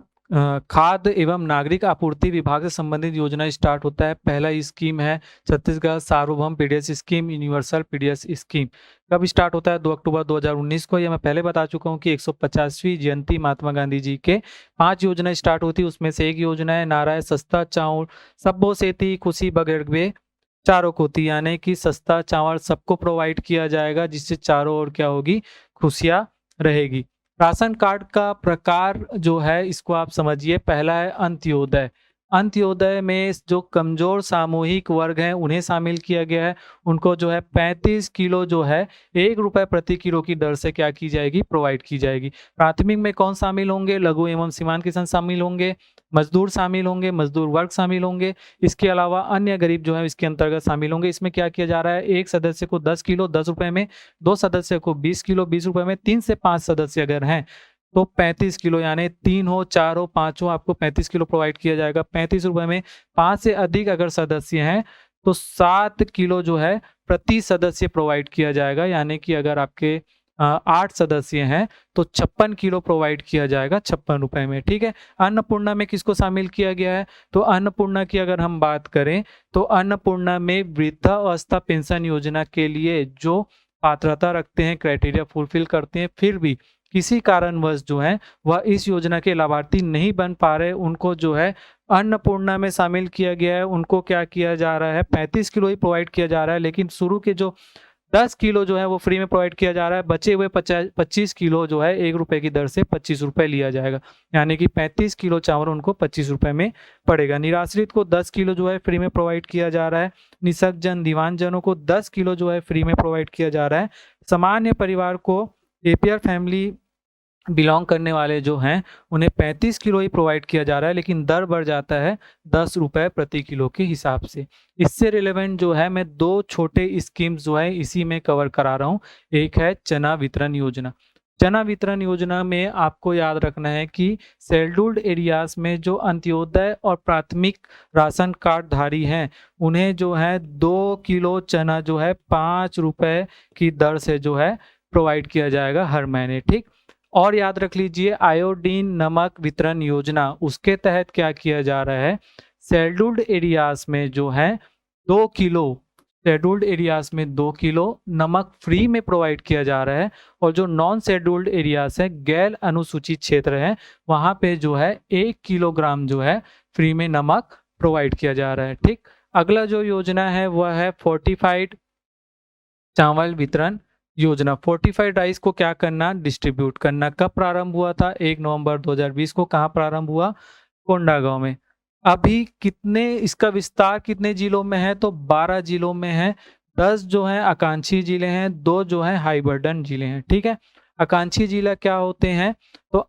खाद्य एवं नागरिक आपूर्ति विभाग से संबंधित योजना स्टार्ट होता है। पहला स्कीम है छत्तीसगढ़ सार्वभौम PDS scheme, universal PDS scheme. कब स्टार्ट होता है? 2 अक्टूबर 2019 को। ये मैं पहले बता चुका हूँ कि 150वीं जयंती महात्मा गांधी जी के 5 योजना स्टार्ट होती है, उसमें से एक योजना है नारा सस्ता चाउर सबो सेती खुशी बगड़वे चारों कोती, यानी कि सस्ता चावल सबको प्रोवाइड किया जाएगा, जिससे चारों ओर क्या होगी? खुशियाँ रहेगी। राशन कार्ड का प्रकार जो है इसको आप समझिए। पहला है अंत्योदय। अंत्योदय में जो कमजोर सामूहिक वर्ग हैं उन्हें शामिल किया गया है। उनको जो है 35 किलो जो है 1 रुपए प्रति किलो की दर से क्या की जाएगी? प्रोवाइड की जाएगी। प्राथमिक में कौन शामिल होंगे? लघु एवं सीमांत किसान शामिल होंगे, मजदूर शामिल होंगे, मजदूर वर्ग शामिल होंगे। इसके अलावा अन्य गरीब जो है इसके अंतर्गत शामिल होंगे। इसमें क्या किया जा रहा है? एक सदस्य को 10 किलो 10 रुपए में, 2 सदस्य को 20 किलो 20 रुपए में, 3 से 5 सदस्य अगर हैं तो 35 किलो, यानी 3 हो 4 हो 5 हो, आपको 35 किलो प्रोवाइड किया जाएगा 35 रुपए में। 5 से अधिक अगर सदस्य हैं तो 7 किलो जो है प्रति सदस्य प्रोवाइड किया जाएगा, यानी कि अगर आपके 8 सदस्य हैं तो 56 किलो प्रोवाइड किया जाएगा 56 रुपए में। ठीक है। अन्नपूर्णा में किसको शामिल किया गया है? तो अन्नपूर्णा की अगर हम बात करें तो अन्नपूर्णा में वृद्धावस्था पेंशन योजना के लिए जो पात्रता रखते हैं, क्राइटेरिया फुलफिल करते हैं, फिर भी किसी कारणवश जो है वह इस योजना के लाभार्थी नहीं बन पा रहे, उनको जो है अन्नपूर्णा में शामिल किया गया है। उनको क्या किया जा रहा है? 35 किलो ही प्रोवाइड किया जा रहा है, लेकिन शुरू के जो 10 किलो जो है वो फ्री में प्रोवाइड किया जा रहा है। बचे हुए 25 किलो जो है 1 रुपए की दर से 25 रुपए लिया जाएगा, यानी कि 35 किलो चावल उनको 25 रुपए में पड़ेगा। निराश्रित को 10 किलो जो है फ्री में प्रोवाइड किया जा रहा है। निःशक्त जन दीवान जनों को 10 किलो जो है फ्री में प्रोवाइड किया जा रहा है। सामान्य परिवार को एपीआर फैमिली बिलोंग करने वाले जो हैं उन्हें 35 किलो ही प्रोवाइड किया जा रहा है, लेकिन दर बढ़ जाता है 10 रुपए प्रति किलो के हिसाब से। इससे रिलेवेंट जो है मैं 2 छोटे स्कीम्स जो है इसी में कवर करा रहा हूँ। एक है चना वितरण योजना। चना वितरण योजना में आपको याद रखना है कि शेड्यूल्ड एरियाज में जो अंत्योदय और प्राथमिक राशन कार्ड धारी हैं उन्हें जो है 2 किलो चना जो है 5 रुपए की दर से जो है प्रोवाइड किया जाएगा हर महीने। ठीक। और याद रख लीजिए आयोडीन नमक वितरण योजना, उसके तहत क्या किया जा रहा है? शेड्यूल्ड एरियाज में जो है 2 किलो, शेड्यूल्ड एरियाज में 2 किलो नमक फ्री में प्रोवाइड किया जा रहा है। और जो नॉन शेड्यूल्ड एरियाज है, गैर अनुसूचित क्षेत्र है, वहां पे जो है 1 किलोग्राम जो है फ्री में नमक प्रोवाइड किया जा रहा है। ठीक। अगला जो योजना है वह है फोर्टिफाइड चावल वितरण योजना। फोर्टिफाइड राइस को क्या करना? डिस्ट्रीब्यूट करना। कब प्रारंभ हुआ था? 1 नवंबर 2020 को। कहाँ प्रारंभ हुआ? कोंडागांव में। अभी कितने, इसका विस्तार कितने जिलों में है? तो 12 जिलों में है। 10 जो है आकांक्षी जिले हैं, 2 जो है हाई बर्डन जिले हैं। ठीक है। आकांक्षी जिला क्या होते हैं? तो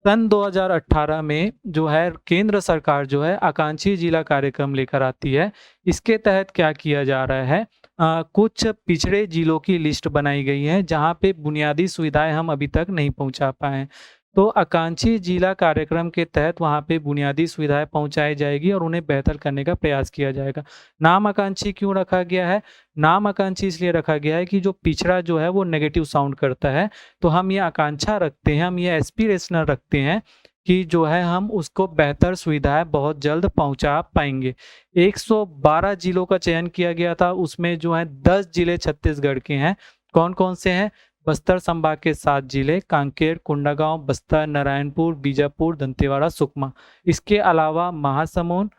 सन 2018 में जो है केंद्र सरकार जो है आकांक्षी जिला कार्यक्रम लेकर आती है। इसके तहत क्या किया जा रहा है? कुछ पिछड़े जिलों की लिस्ट बनाई गई है जहां पे बुनियादी सुविधाएं हम अभी तक नहीं पहुंचा पाए हैं। तो आकांक्षी जिला कार्यक्रम के तहत वहां पे बुनियादी सुविधाएं पहुंचाई जाएगी और उन्हें बेहतर करने का प्रयास किया जाएगा। नाम आकांक्षी क्यों रखा गया है? नाम आकांक्षी इसलिए रखा गया है कि जो पिछड़ा जो है वो नेगेटिव साउंड करता है, तो हम ये आकांक्षा रखते हैं, हम ये एस्पिरेशनल रखते हैं कि जो है हम उसको बेहतर सुविधाएं बहुत जल्द पहुंचा पाएंगे। 112 जिलों का चयन किया गया था, उसमें जो है 10 जिले छत्तीसगढ़ के हैं। कौन कौन से हैं? बस्तर संभाग के 7 जिले, कांकेर, कोंडागांव, बस्तर, नारायणपुर, बीजापुर, दंतेवाड़ा, सुकमा। इसके अलावा महासमुंद,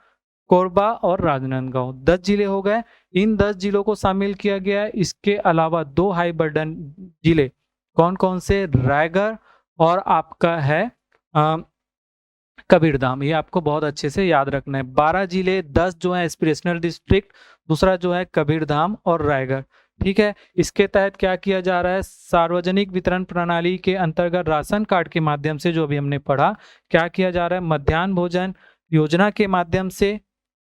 कोरबा और राजनांदगांव, 10 जिले हो गए। इन 10 जिलों को शामिल किया गया है। इसके अलावा 2 हाई बर्डन जिले, कौन कौन से? रायगढ़ और आपका है कबीरधाम। ये आपको बहुत अच्छे से याद रखना है। 12 जिले, 10 जो है एस्पिरेशनल डिस्ट्रिक्ट, दूसरा जो है कबीरधाम और रायगढ़। ठीक है। इसके तहत क्या किया जा रहा है, सार्वजनिक वितरण प्रणाली के अंतर्गत राशन कार्ड के माध्यम से, जो अभी हमने पढ़ा, क्या किया जा रहा है, मध्याह्न भोजन योजना के माध्यम से,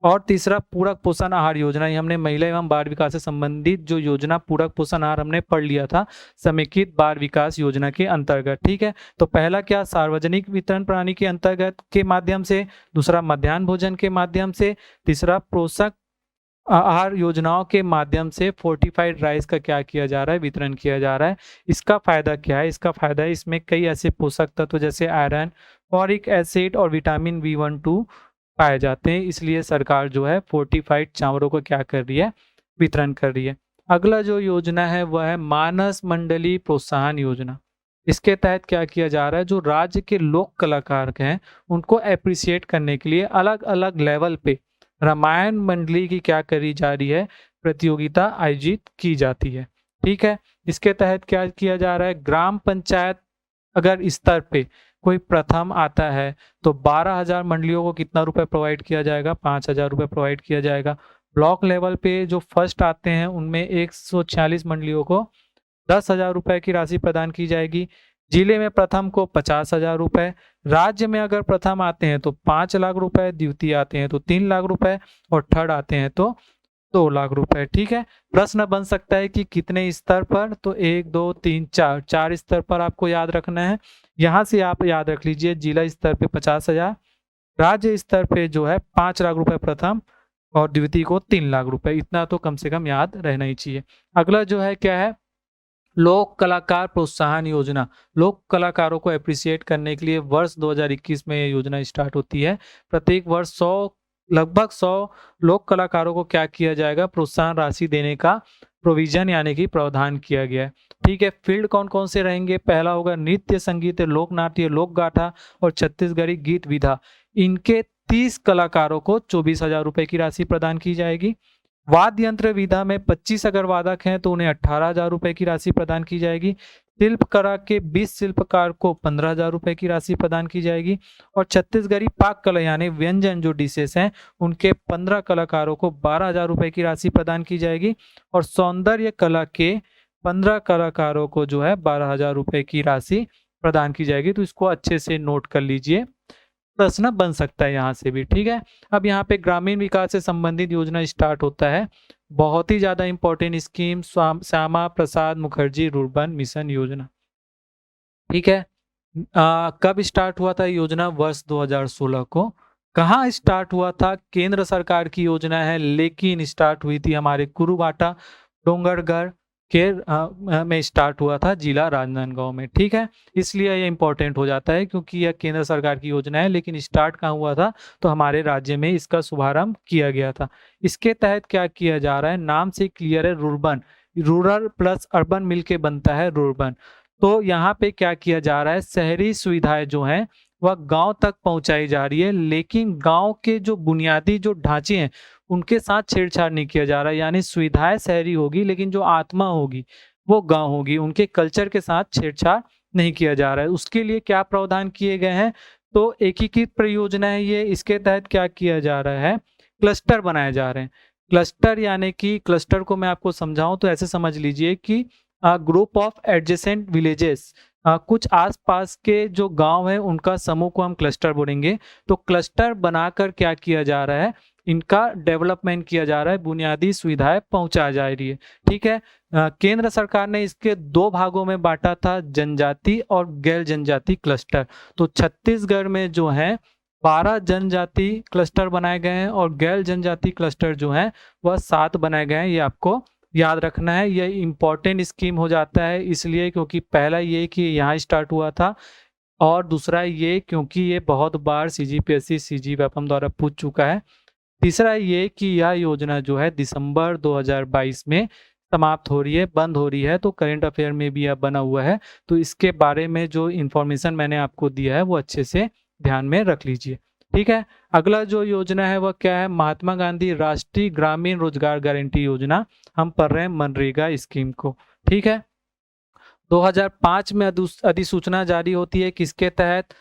और तीसरा पूरक पोषण आहार योजना। ये हमने महिला एवं बाल विकास से संबंधित जो योजना पूरक पोषण आहार हमने पढ़ लिया था समेकित बाल विकास योजना के अंतर्गत। ठीक है, तो पहला क्या, सार्वजनिक वितरण प्रणाली के अंतर्गत के माध्यम से, दूसरा मध्याह्न भोजन के माध्यम से, तीसरा पोषक आहार योजनाओं के माध्यम से फोर्टिफाइड राइस का क्या किया जा रहा है, वितरण किया जा रहा है। इसका फायदा क्या है, इसका फायदा है इसमें कई ऐसे पोषक तत्व जैसे आयरन, फॉलिक एसिड और विटामिन B12 पाए जाते हैं, इसलिए सरकार जो है फोर्टिफाइड चावलों को क्या कर रही है, वितरण कर रही है। अगला जो योजना है वह है मानस मंडली प्रोत्साहन योजना। इसके तहत क्या किया जा रहा है, जो राज्य के लोक कलाकार हैं उनको अप्रिसिएट करने के लिए अलग अलग लेवल पे रामायण मंडली की क्या करी जा रही है, प्रतियोगिता आयोजित की जाती है। ठीक है, इसके तहत क्या किया जा रहा है, ग्राम पंचायत अगर स्तर पे कोई प्रथम आता है तो 12,000 मंडलियों को कितना रुपए प्रोवाइड किया जाएगा, 5,000 रुपए प्रोवाइड किया जाएगा। ब्लॉक लेवल पे जो फर्स्ट आते हैं उनमें 146 मंडलियों को 10,000 रुपए की राशि प्रदान की जाएगी। जिले में प्रथम को 50,000 रुपए, राज्य में अगर प्रथम आते हैं तो 5 लाख रुपए, द्वितीय आते हैं तो 3 लाख रुपए और थर्ड आते हैं तो 2 लाख रुपए। ठीक है, प्रश्न बन सकता है कि कितने स्तर पर, तो 1 2 3 4 4 स्तर पर आपको याद रखना है। यहाँ से आप याद रख लीजिए, जिला स्तर पे 50,000, राज्य स्तर पे जो है 5 लाख रुपए प्रथम और द्वितीय को 3 लाख रुपए, इतना तो कम से कम याद रहना ही चाहिए। अगला जो है क्या है, लोक कलाकार प्रोत्साहन योजना। लोक कलाकारों को अप्रिसिएट करने के लिए वर्ष 2021 में यह योजना स्टार्ट होती है। प्रत्येक वर्ष लगभग 100 लोक कलाकारों को क्या किया जाएगा, प्रोत्साहन राशि देने का प्रोविजन यानी कि प्रावधान किया गया है। ठीक है, फील्ड कौन कौन से रहेंगे, पहला होगा नृत्य संगीत, लोक नाट्य, लोक गाथा और छत्तीसगढ़ी गीत विधा। इनके 30 कलाकारों को 24,000 रुपए की राशि प्रदान की जाएगी। वाद्य यंत्र विधा में 25 अगर वादक हैं तो उन्हें 18,000 रुपए की राशि प्रदान की जाएगी। शिल्पकला के 20 शिल्पकार को 15,000 रुपए की राशि प्रदान की जाएगी। और छत्तीसगढ़ी पाक कला यानी व्यंजन जो डिशेस हैं उनके 15 कलाकारों को 12,000 रुपए की राशि प्रदान की जाएगी। और सौंदर्य कला के 15 कलाकारों को जो है 12,000 रुपए की राशि प्रदान की जाएगी। तो इसको अच्छे से नोट कर लीजिए, प्रश्न बन सकता है यहाँ से भी। ठीक है, अब यहाँ पे ग्रामीण विकास से संबंधित योजना स्टार्ट होता है। बहुत ही ज्यादा important scheme, Shyama Prasad Mukherjee rurban mission योजना। ठीक है, कब स्टार्ट हुआ था योजना, वर्ष 2016 को। कहाँ स्टार्ट हुआ था, केंद्र सरकार की योजना है, लेकिन स्टार्ट हुई थी हमारे कुरुबाटा डोंगरगढ़ के में स्टार्ट हुआ था, जिला राजनांदगांव में। ठीक है, इसलिए ये इंपॉर्टेंट हो जाता है क्योंकि यह केंद्र सरकार की योजना है, लेकिन स्टार्ट कहाँ हुआ था, तो हमारे राज्य में इसका शुभारंभ किया गया था। इसके तहत क्या किया जा रहा है, नाम से क्लियर है, रुर्बन, रूरल प्लस अर्बन मिलके बनता है रुर्बन। तो यहाँ पे क्या किया जा रहा है, शहरी सुविधाएं जो हैं वह गांव तक पहुंचाई जा रही है, लेकिन गांव के जो बुनियादी जो ढांचे हैं उनके साथ छेड़छाड़ नहीं किया जा रहा है। यानी सुविधाएं शहरी होगी लेकिन जो आत्मा होगी वो गांव होगी, उनके कल्चर के साथ छेड़छाड़ नहीं किया जा रहा है। उसके लिए क्या प्रावधान किए गए हैं, तो एकीकृत परियोजना है ये। इसके तहत क्या किया जा रहा है, क्लस्टर बनाए जा रहे हैं। क्लस्टर यानी कि, क्लस्टर को मैं आपको समझाऊं तो ऐसे समझ लीजिए कि ग्रुप ऑफ एडजेसेंट विलेजेस, कुछ आसपास के जो गांव है उनका समूह को हम क्लस्टर बोलेंगे। तो क्लस्टर बनाकर क्या किया जा रहा है, इनका डेवलपमेंट किया जा रहा है, बुनियादी सुविधाएं पहुंचाई जा रही है। ठीक है, केंद्र सरकार ने इसके 2 भागों में बांटा था, जनजाति और गैर जनजाति क्लस्टर। तो छत्तीसगढ़ में जो है 12 जनजाति क्लस्टर बनाए गए हैं और गैर जनजाति क्लस्टर जो है वह 7 बनाए गए हैं। ये आपको याद रखना है, यह इंपॉर्टेंट स्कीम हो जाता है इसलिए क्योंकि पहला ये कि यहाँ स्टार्ट हुआ था, और दूसरा ये क्योंकि ये बहुत बार CGPSC CG द्वारा पूछ चुका है। तीसरा ये कि यह योजना जो है दिसंबर 2022 में समाप्त हो रही है, बंद हो रही है। तो करंट अफेयर में भी यह बना हुआ है, तो इसके बारे में जो इन्फॉर्मेशन मैंने आपको दिया है वो अच्छे से ध्यान में रख लीजिए। ठीक है, अगला जो योजना है वह क्या है, महात्मा गांधी राष्ट्रीय ग्रामीण रोजगार गारंटी योजना। हम पढ़ रहे हैं मनरेगा स्कीम को। ठीक है, 2005 में अधिसूचना जारी होती है, किसके तहत,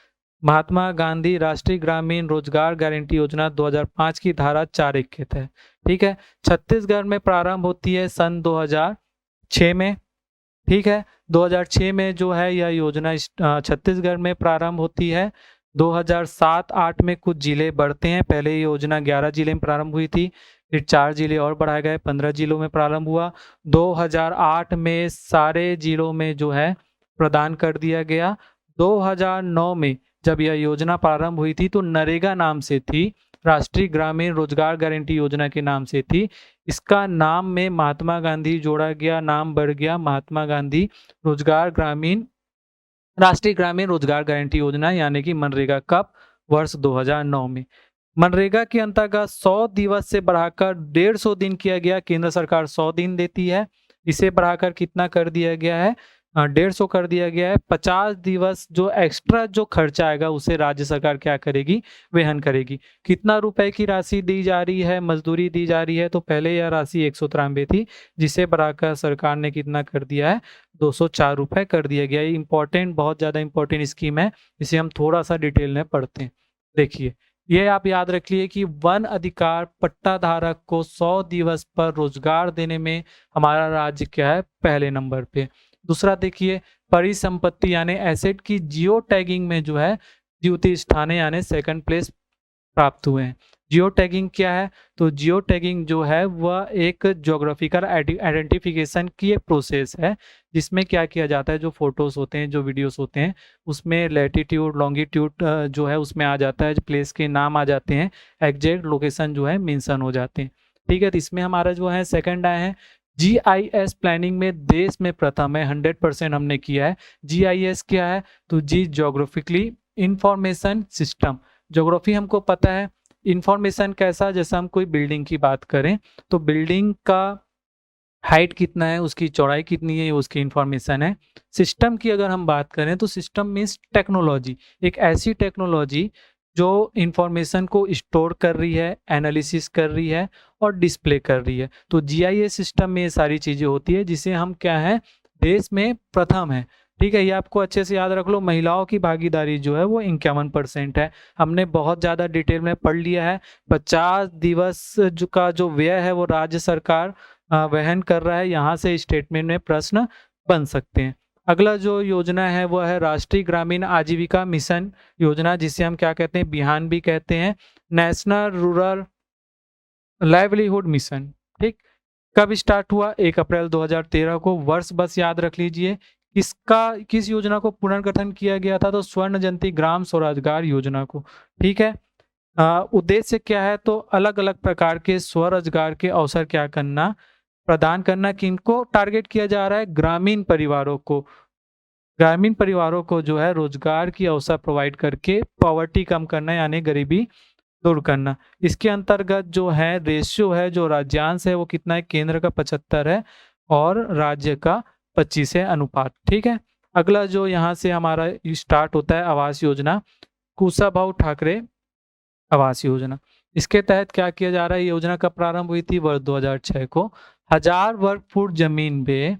महात्मा गांधी राष्ट्रीय ग्रामीण रोजगार गारंटी योजना 2005 की धारा 4(1) के तहत। ठीक है, छत्तीसगढ़ में प्रारंभ होती है सन 2000 6 में, ठीक है। 2006 में जो है यह योजना छत्तीसगढ़ में प्रारंभ होती है। 2007-8 में कुछ जिले बढ़ते हैं। पहले ये योजना 11 जिले में प्रारंभ हुई थी, फिर 4 जिले और बढ़ाए गए, 15 जिलों में प्रारंभ हुआ। 2008 में सारे जिलों में जो है प्रदान कर दिया गया। 2009 में जब यह योजना प्रारंभ हुई थी तो नरेगा नाम से थी, राष्ट्रीय ग्रामीण रोजगार गारंटी योजना के नाम से थी। इसका नाम में महात्मा गांधी जोड़ा गया, नाम बढ़ गया महात्मा गांधी राष्ट्रीय ग्रामीण रोजगार गारंटी योजना यानी कि मनरेगा। कब? वर्ष 2009 में। मनरेगा के अंतर्गत 100 दिवस से बढ़ाकर 150 दिन किया गया। केंद्र सरकार 100 दिन देती है, इसे बढ़ाकर कितना कर दिया गया है? 150 कर दिया गया है। 50 दिवस जो एक्स्ट्रा जो खर्चा आएगा उसे राज्य सरकार क्या करेगी? वहन करेगी। कितना रुपए की राशि दी जा रही है, मजदूरी दी जा रही है? तो पहले यह राशि 193 थी, जिसे बढ़ाकर सरकार ने कितना कर दिया है? 204 रुपए कर दिया गया। ये इंपॉर्टेंट, बहुत ज़्यादा इंपॉर्टेंट स्कीम है, इसे हम थोड़ा सा डिटेल में पढ़ते हैं। देखिए, ये आप याद रखिए कि वन अधिकार पट्टा धारक को 100 दिवस पर रोजगार देने में हमारा राज्य क्या है? पहले नंबर पे। दूसरा देखिए, परिसंपत्ति यानी एसेट की जियो टैगिंग में जो है द्वितीय स्थान यानी सेकंड प्लेस प्राप्त हुए हैं। जियो टैगिंग क्या है? तो जियो टैगिंग जो है वह एक ज्योग्राफिकल आइडेंटिफिकेशन की एक प्रोसेस है, जिसमें क्या किया जाता है, जो फोटोज होते हैं, जो वीडियोस होते हैं, उसमें लैटिट्यूड लॉन्गिट्यूड जो है उसमें आ जाता है, प्लेस के नाम आ जाते हैं, एग्जैक्ट लोकेशन जो है मेंशन हो जाते हैं। ठीक है, तो इसमें हमारा जो है सेकंड आए हैं। जीआईएस प्लानिंग में देश में प्रथम है, 100% हमने किया है। जीआईएस क्या है? तो जी ज्योग्राफिकली इंफॉर्मेशन सिस्टम। ज्योग्राफी हमको पता है, इंफॉर्मेशन कैसा? जैसे हम कोई बिल्डिंग की बात करें तो बिल्डिंग का हाइट कितना है, उसकी चौड़ाई कितनी है, ये उसकी इंफॉर्मेशन है। सिस्टम की अगर हम बात करें तो सिस्टम मीन्स टेक्नोलॉजी, एक ऐसी टेक्नोलॉजी जो इंफॉर्मेशन को स्टोर कर रही है, एनालिसिस कर रही है और डिस्प्ले कर रही है। तो जीआईएस सिस्टम में ये सारी चीज़ें होती है, जिसे हम क्या है, देश में प्रथम है। ठीक है, ये आपको अच्छे से याद रख लो। महिलाओं की भागीदारी जो है वो 51% है। हमने बहुत ज़्यादा डिटेल में पढ़ लिया है। 50 दिवस का जो व्यय है वो राज्य सरकार वहन कर रहा है। यहाँ से स्टेटमेंट में प्रश्न बन सकते हैं। अगला जो योजना है वो है राष्ट्रीय ग्रामीण आजीविका मिशन योजना, जिसे हम क्या कहते हैं? बिहान भी कहते हैं, नेशनल रूरल लाइवलीहुड मिशन। ठीक, कब स्टार्ट हुआ? 1 अप्रैल 2013 को। वर्ष बस याद रख लीजिए। किस योजना को पुनर्गठन किया गया था? तो स्वर्ण जयंती ग्राम स्वरोजगार योजना को। ठीक है, उद्देश्य क्या है? तो अलग अलग प्रकार के स्वरोजगार के अवसर क्या करना, प्रदान करना। किनको टारगेट किया जा रहा है? ग्रामीण परिवारों को। ग्रामीण परिवारों को जो है रोजगार की अवसर प्रोवाइड करके पॉवर्टी कम करना यानी गरीबी दूर करना। इसके अंतर्गत जो है रेशियो है, जो राज्यांश है वो कितना है? केंद्र का 75 है और राज्य का 25 है अनुपात। ठीक है, अगला जो यहाँ से हमारा स्टार्ट होता है आवास योजना, कुशाभाऊ ठाकरे आवास योजना। इसके तहत क्या किया जा रहा है? योजना कब प्रारंभ हुई थी? वर्ष 2006 को। 1000 वर्ग फुट जमीन पे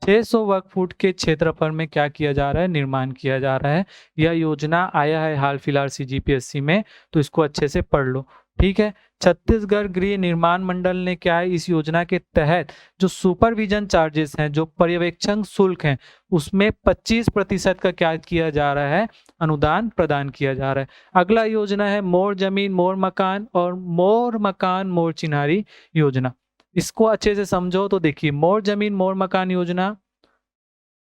600 वर्ग फुट के क्षेत्रफल में क्या किया जा रहा है? निर्माण किया जा रहा है। यह योजना आया है हाल फिलहाल सीजीपीएससी में, तो इसको अच्छे से पढ़ लो। ठीक है, छत्तीसगढ़ गृह निर्माण मंडल ने क्या है, इस योजना के तहत जो सुपरविजन चार्जेस हैं, जो पर्यवेक्षण शुल्क हैं, उसमें 25% का क्या किया जा रहा है? अनुदान प्रदान किया जा रहा है। अगला योजना है मोर जमीन मोर मकान और मोर मकान मोर चिन्हारी योजना। इसको अच्छे से समझो तो देखिए, मोर जमीन मोर मकान योजना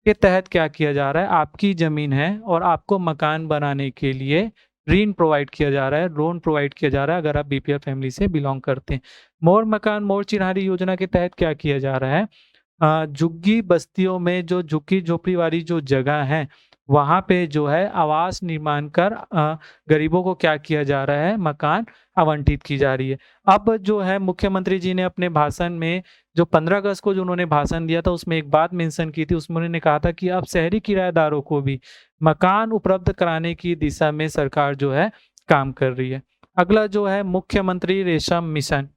के तहत क्या किया जा रहा है? आपकी जमीन है और आपको मकान बनाने के लिए ऋण प्रोवाइड किया जा रहा है, लोन प्रोवाइड किया जा रहा है, अगर आप बीपीएल फैमिली से बिलोंग करते हैं। मोर मकान मोर चिन्हारी योजना के तहत क्या किया जा रहा है? झुग्गी बस्तियों में जो झुग्गी झोपड़ी वाली जो जगह है, वहाँ पे जो है आवास निर्माण कर गरीबों को क्या किया जा रहा है? मकान आवंटित की जा रही है। अब जो है मुख्यमंत्री जी ने अपने भाषण में जो 15 अगस्त को जो उन्होंने भाषण दिया था, उसमें एक बात मेंशन की थी। उसमें उन्होंने कहा था कि अब शहरी किराएदारों को भी मकान उपलब्ध कराने की दिशा में सरकार जो है काम कर रही है। अगला जो है मुख्यमंत्री रेशम मिशन,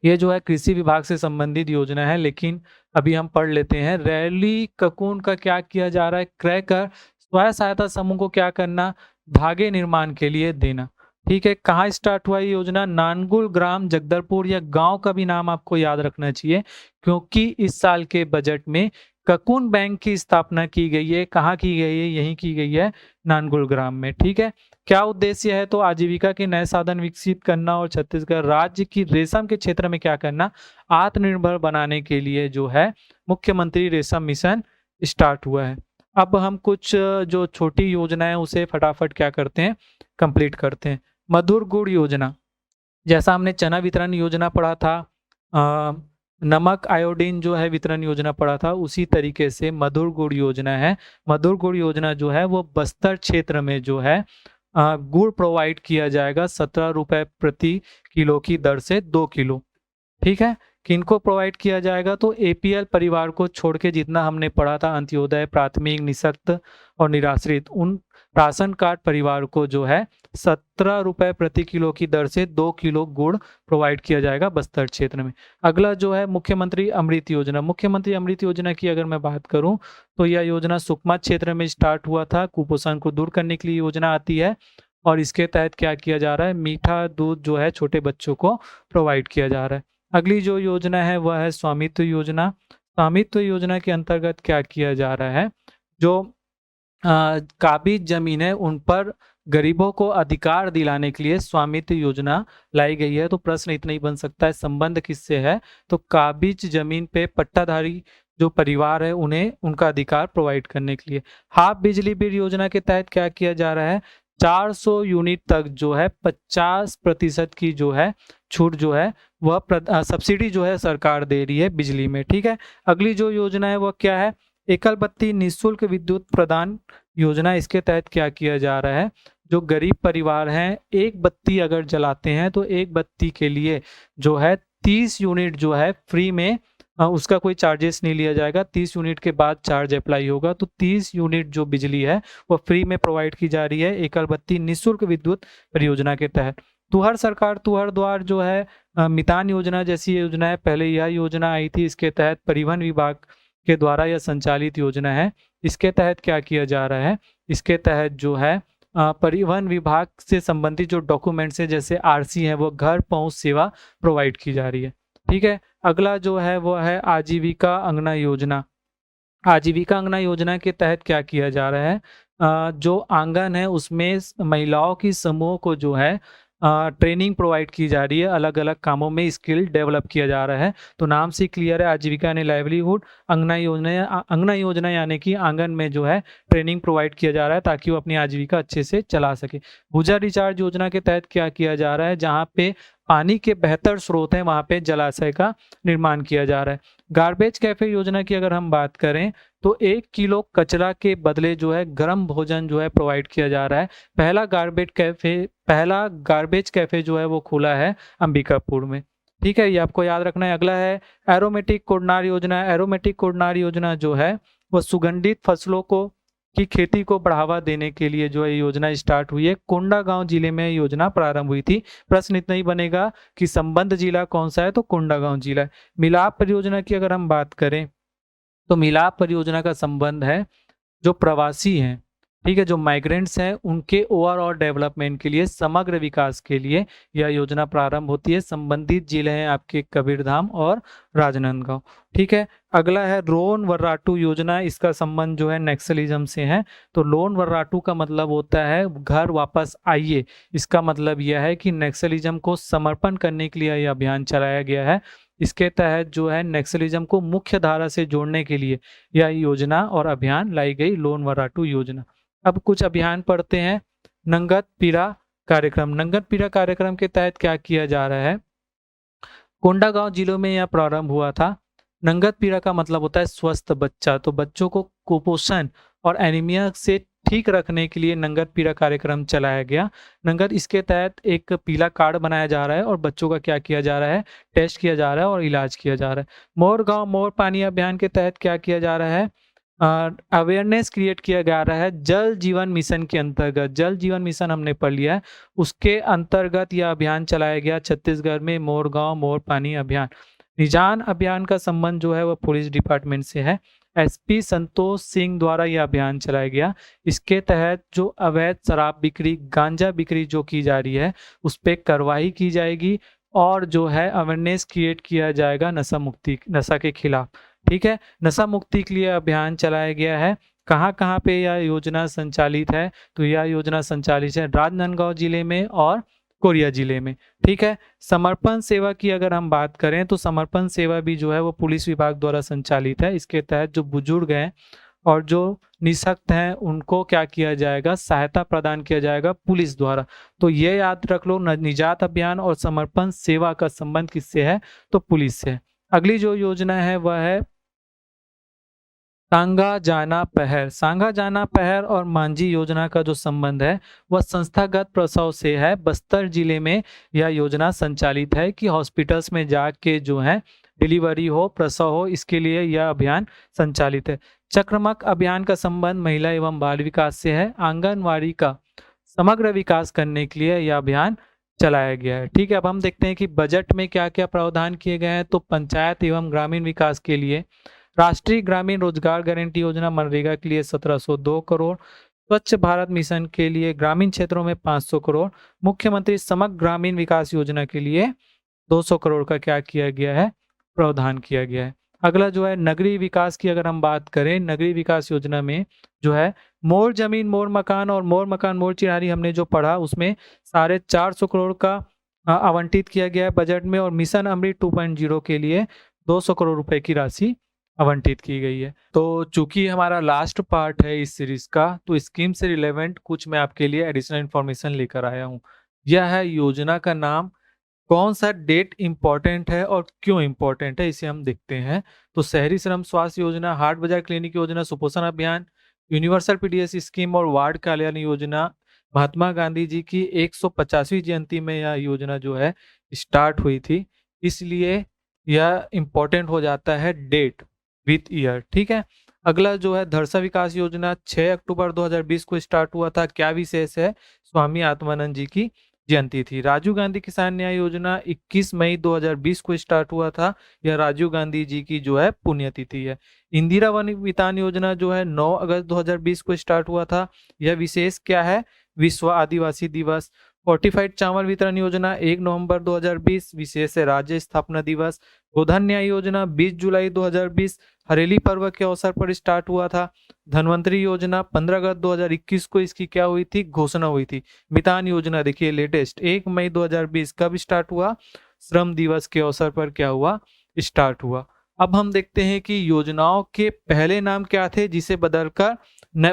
ये जो है कृषि विभाग से संबंधित योजना है, लेकिन अभी हम पढ़ लेते हैं। रैली ककून का क्या किया जा रहा है? क्रय कर स्वयं सहायता समूह को क्या करना? धागे निर्माण के लिए देना। ठीक है, कहाँ स्टार्ट हुआ ये योजना? नानगुल ग्राम जगदलपुर, या गांव का भी नाम आपको याद रखना चाहिए, क्योंकि इस साल के बजट में ककुन बैंक की स्थापना की गई है। कहाँ की गई है? यहीं की गई है, नानगुल ग्राम में। ठीक है, क्या उद्देश्य है? तो आजीविका के नए साधन विकसित करना और छत्तीसगढ़ राज्य की रेशम के क्षेत्र में क्या करना, आत्मनिर्भर बनाने के लिए जो है मुख्यमंत्री रेशम मिशन स्टार्ट हुआ है। अब हम कुछ जो छोटी योजनाएं उसे फटाफट क्या करते हैं, कंप्लीट करते हैं। मधुर गुड़ योजना, जैसा हमने चना वितरण योजना पढ़ा था, अ, नमक आयोडीन जो है वितरण योजना पढ़ा था, उसी तरीके से मधुर गुड़ योजना है। मधुर गुड़ योजना जो है वो बस्तर क्षेत्र में जो है गुड़ प्रोवाइड किया जाएगा 17 रुपए प्रति किलो की दर से 2 किलो। ठीक है, किनको प्रोवाइड किया जाएगा? तो एपीएल परिवार को छोड़ के जितना हमने पढ़ा था, अंत्योदय, प्राथमिक, निःशक्त और निराश्रित, उन राशन कार्ड परिवार को जो है 17 रुपए प्रति किलो की दर से 2 किलो गुड़ प्रोवाइड किया जाएगा बस्तर क्षेत्र में। अगला जो है मुख्यमंत्री अमृत योजना। मुख्यमंत्री अमृत योजना की अगर मैं बात करूं तो यह योजना सुकमा क्षेत्र में स्टार्ट हुआ था। कुपोषण को दूर करने के लिए योजना आती है, और इसके तहत क्या किया जा रहा है, मीठा दूध जो है छोटे बच्चों को प्रोवाइड किया जा रहा है। अगली जो योजना है वह है स्वामित्व योजना। स्वामित्व योजना के अंतर्गत क्या किया जा रहा है, जो काबिज जमीन है उन पर गरीबों को अधिकार दिलाने के लिए स्वामित्व योजना लाई गई है। तो प्रश्न इतना ही बन सकता है, संबंध किससे है? तो काबिज जमीन पे पट्टाधारी जो परिवार है उन्हें उनका अधिकार प्रोवाइड करने के लिए। हाफ बिजली बिल योजना के तहत क्या किया जा रहा है, 400 यूनिट तक जो है 50% की जो है छूट जो है वह सब्सिडी जो है सरकार दे रही है बिजली में। ठीक है, अगली जो योजना है वह क्या है, एकल बत्ती निःशुल्क विद्युत प्रदान योजना। इसके तहत क्या किया जा रहा है, जो गरीब परिवार हैं एक बत्ती अगर जलाते हैं तो एक बत्ती के लिए जो है 30 यूनिट जो है फ्री में, उसका कोई चार्जेस नहीं लिया जाएगा। 30 यूनिट के बाद चार्ज अप्लाई होगा, तो 30 यूनिट जो बिजली है वो फ्री में प्रोवाइड की जा रही है एकल बत्ती निःशुल्क विद्युत परियोजना के तहत। तुहर सरकार तुहर द्वार जो है मितान योजना जैसी योजना है, पहले यह योजना आई थी। इसके तहत परिवहन विभाग के द्वारा यह संचालित योजना है। इसके तहत क्या किया जा रहा है, इसके तहत जो है परिवहन विभाग से संबंधित जो डॉक्यूमेंट्स है जैसे आरसी है वो घर पहुंच सेवा प्रोवाइड की जा रही है। ठीक है, अगला जो है वो है आजीविका अंगना योजना। आजीविका अंगना योजना के तहत क्या किया जा रहा है, जो आंगन है उसमें महिलाओं की समूह को जो है ट्रेनिंग प्रोवाइड की जा रही है, अलग अलग कामों में स्किल डेवलप किया जा रहा है। तो नाम से क्लियर है, आजीविका यानी लाइवलीहुड, अंगना योजना यानी कि आंगन में जो है ट्रेनिंग प्रोवाइड किया जा रहा है ताकि वो अपनी आजीविका अच्छे से चला सके। भूजा रिचार्ज योजना के तहत क्या किया जा रहा है, जहाँ पे पानी के बेहतर स्रोत हैं वहाँ पे जलाशय का निर्माण किया जा रहा है। गार्बेज कैफे योजना की अगर हम बात करें तो 1 किलो कचरा के बदले जो है गर्म भोजन जो है प्रोवाइड किया जा रहा है। पहला गार्बेज कैफे जो है वो खुला है अंबिकापुर में। ठीक है, ये आपको याद रखना है। अगला है एरोमेटिक कोडनार योजना। एरोमेटिक कोडनार योजना जो है वह सुगंधित फसलों को की खेती को बढ़ावा देने के लिए जो है योजना स्टार्ट हुई है। कोंडागांव जिले में योजना प्रारंभ हुई थी। प्रश्न इतना ही बनेगा कि संबंध जिला कौन सा है, तो कोंडागांव जिला है। मिलाप परियोजना की अगर हम बात करें तो मिलाप परियोजना का संबंध है जो प्रवासी हैं, ठीक है, जो माइग्रेंट्स हैं उनके ओवरऑल डेवलपमेंट के लिए, समग्र विकास के लिए यह योजना प्रारंभ होती है। संबंधित जिले हैं आपके कबीरधाम और राजनांदगांव। ठीक है, अगला है लोन वर्राटू योजना। इसका संबंध जो है नक्सलिज्म से है। तो लोन वर्राटू का मतलब होता है घर वापस आइए। इसका मतलब यह है कि नक्सलिज्म को समर्पण करने के लिए यह अभियान चलाया गया है। इसके तहत जो है नक्सलिज्म को मुख्य धारा से जोड़ने के लिए यह योजना और अभियान लाई गई, लोन वर्राटू योजना। अब कुछ अभियान पढ़ते हैं। नंगत पीरा कार्यक्रम। नंगत पीरा कार्यक्रम के तहत क्या किया जा रहा है, कोंडागांव जिलों में यह प्रारंभ हुआ था। नंगत पीरा का मतलब होता है स्वस्थ बच्चा। तो बच्चों को कुपोषण और एनीमिया से ठीक रखने के लिए नंगत पीरा कार्यक्रम चलाया गया। नंगत, इसके तहत एक पीला कार्ड बनाया जा रहा है और बच्चों का क्या किया जा रहा है, टेस्ट किया जा रहा है और इलाज किया जा रहा है। मोर गांव मोर पानी अभियान के तहत क्या किया जा रहा है, अवेयरनेस क्रिएट किया जा रहा है जल जीवन मिशन के अंतर्गत। जल जीवन मिशन हमने पढ़ लिया है, उसके अंतर्गत यह अभियान चलाया गया छत्तीसगढ़ में, मोर गांव मोर पानी अभियान। निजान अभियान का संबंध जो है वह पुलिस डिपार्टमेंट से है। एसपी संतोष सिंह द्वारा यह अभियान चलाया गया। इसके तहत जो अवैध शराब बिक्री, गांजा बिक्री जो की जा रही है, उस पे कार्रवाई की जाएगी और जो है अवेयरनेस क्रिएट किया जाएगा नशा के खिलाफ। ठीक है, नशा मुक्ति के लिए अभियान चलाया गया है। कहाँ-कहाँ पे यह योजना संचालित है? तो यह योजना संचालित है राजनांदगांव जिले में और कोरिया जिले में। ठीक है, समर्पण सेवा की अगर हम बात करें तो समर्पण सेवा भी जो है वो पुलिस विभाग द्वारा संचालित है। इसके तहत जो बुजुर्ग हैं और जो निःशक्त हैं उनको क्या किया जाएगा? सहायता प्रदान किया जाएगा पुलिस द्वारा। तो ये याद रख लो, निजात अभियान और समर्पण सेवा का संबंध किससे है? तो पुलिस से। अगली जो योजना है वह है सांगा जाना पहर। सांगा जाना पहर और मांझी योजना का जो संबंध है वह संस्थागत प्रसव से है। बस्तर जिले में यह योजना संचालित है कि हॉस्पिटल्स में जाके जो है डिलीवरी हो, प्रसव हो, इसके लिए यह अभियान संचालित है। चक्रमक अभियान का संबंध महिला एवं बाल विकास से है। आंगनवाड़ी का समग्र विकास करने के लिए यह अभियान चलाया गया है। ठीक है, अब हम देखते हैं कि बजट में क्या क्या प्रावधान किए गए हैं। तो पंचायत एवं ग्रामीण विकास के लिए राष्ट्रीय ग्रामीण रोजगार गारंटी योजना मनरेगा के लिए 1702 करोड़, स्वच्छ भारत मिशन के लिए ग्रामीण क्षेत्रों में 500 करोड़, मुख्यमंत्री समग्र ग्रामीण विकास योजना के लिए 200 करोड़ का क्या किया गया है? प्रावधान किया गया है। अगला जो है नगरीय विकास की अगर हम बात करें, नगरीय विकास योजना में जो है मोर जमीन मोर मकान और मोर मकान मोर चिरारी हमने जो पढ़ा उसमें 450 करोड़ का आवंटित किया गया है बजट में, और मिशन अमृत 2.0 के लिए 200 करोड़ रुपए की राशि आवंटित की गई है। तो चूंकि हमारा लास्ट पार्ट है इस सीरीज का, तो स्कीम से रिलेवेंट कुछ मैं आपके लिए एडिशनल इन्फॉर्मेशन लेकर आया हूँ। यह है योजना का नाम, कौन सा डेट इंपॉर्टेंट है और क्यों इंपॉर्टेंट है इसे हम देखते हैं। तो शहरी श्रम स्वास्थ्य योजना, हाट बाजार क्लिनिक योजना, सुपोषण अभियान, यूनिवर्सल पीडीएस स्कीम और वार्ड कल्याण योजना। महात्मा गांधी जी की 150वीं जयंती में यह योजना जो है स्टार्ट हुई थी, इसलिए यह इंपॉर्टेंट हो जाता है डेट विथ ईयर। ठीक है, अगला जो है धरसा विकास योजना 6 अक्टूबर 2020 को स्टार्ट हुआ था। क्या विशेष है? स्वामी आत्मानंद जी की जयंती थी। राजीव गांधी किसान न्याय योजना 21 मई 2020 को स्टार्ट हुआ था। यह राजीव गांधी जी की जो है पुण्यतिथि है। इंदिरा वन वितान योजना जो है 9 अगस्त 2020 को स्टार्ट हुआ था। यह विशेष क्या है? विश्व आदिवासी दिवस। फोर्टिफाइड चावल वितरण योजना 1 नवंबर 2020, विशेष है राज्य स्थापना दिवस। गोधन न्याय योजना 20 जुलाई 2020 हरेली पर्व के अवसर पर स्टार्ट हुआ था। धनवंतरी योजना 15 अगस्त 2021 को इसकी क्या हुई थी? घोषणा हुई थी। मितान योजना देखिए लेटेस्ट 1 मई 2020 कब स्टार्ट हुआ? श्रम दिवस के अवसर पर क्या हुआ? स्टार्ट हुआ। अब हम देखते हैं कि योजनाओं के पहले नाम क्या थे जिसे बदलकर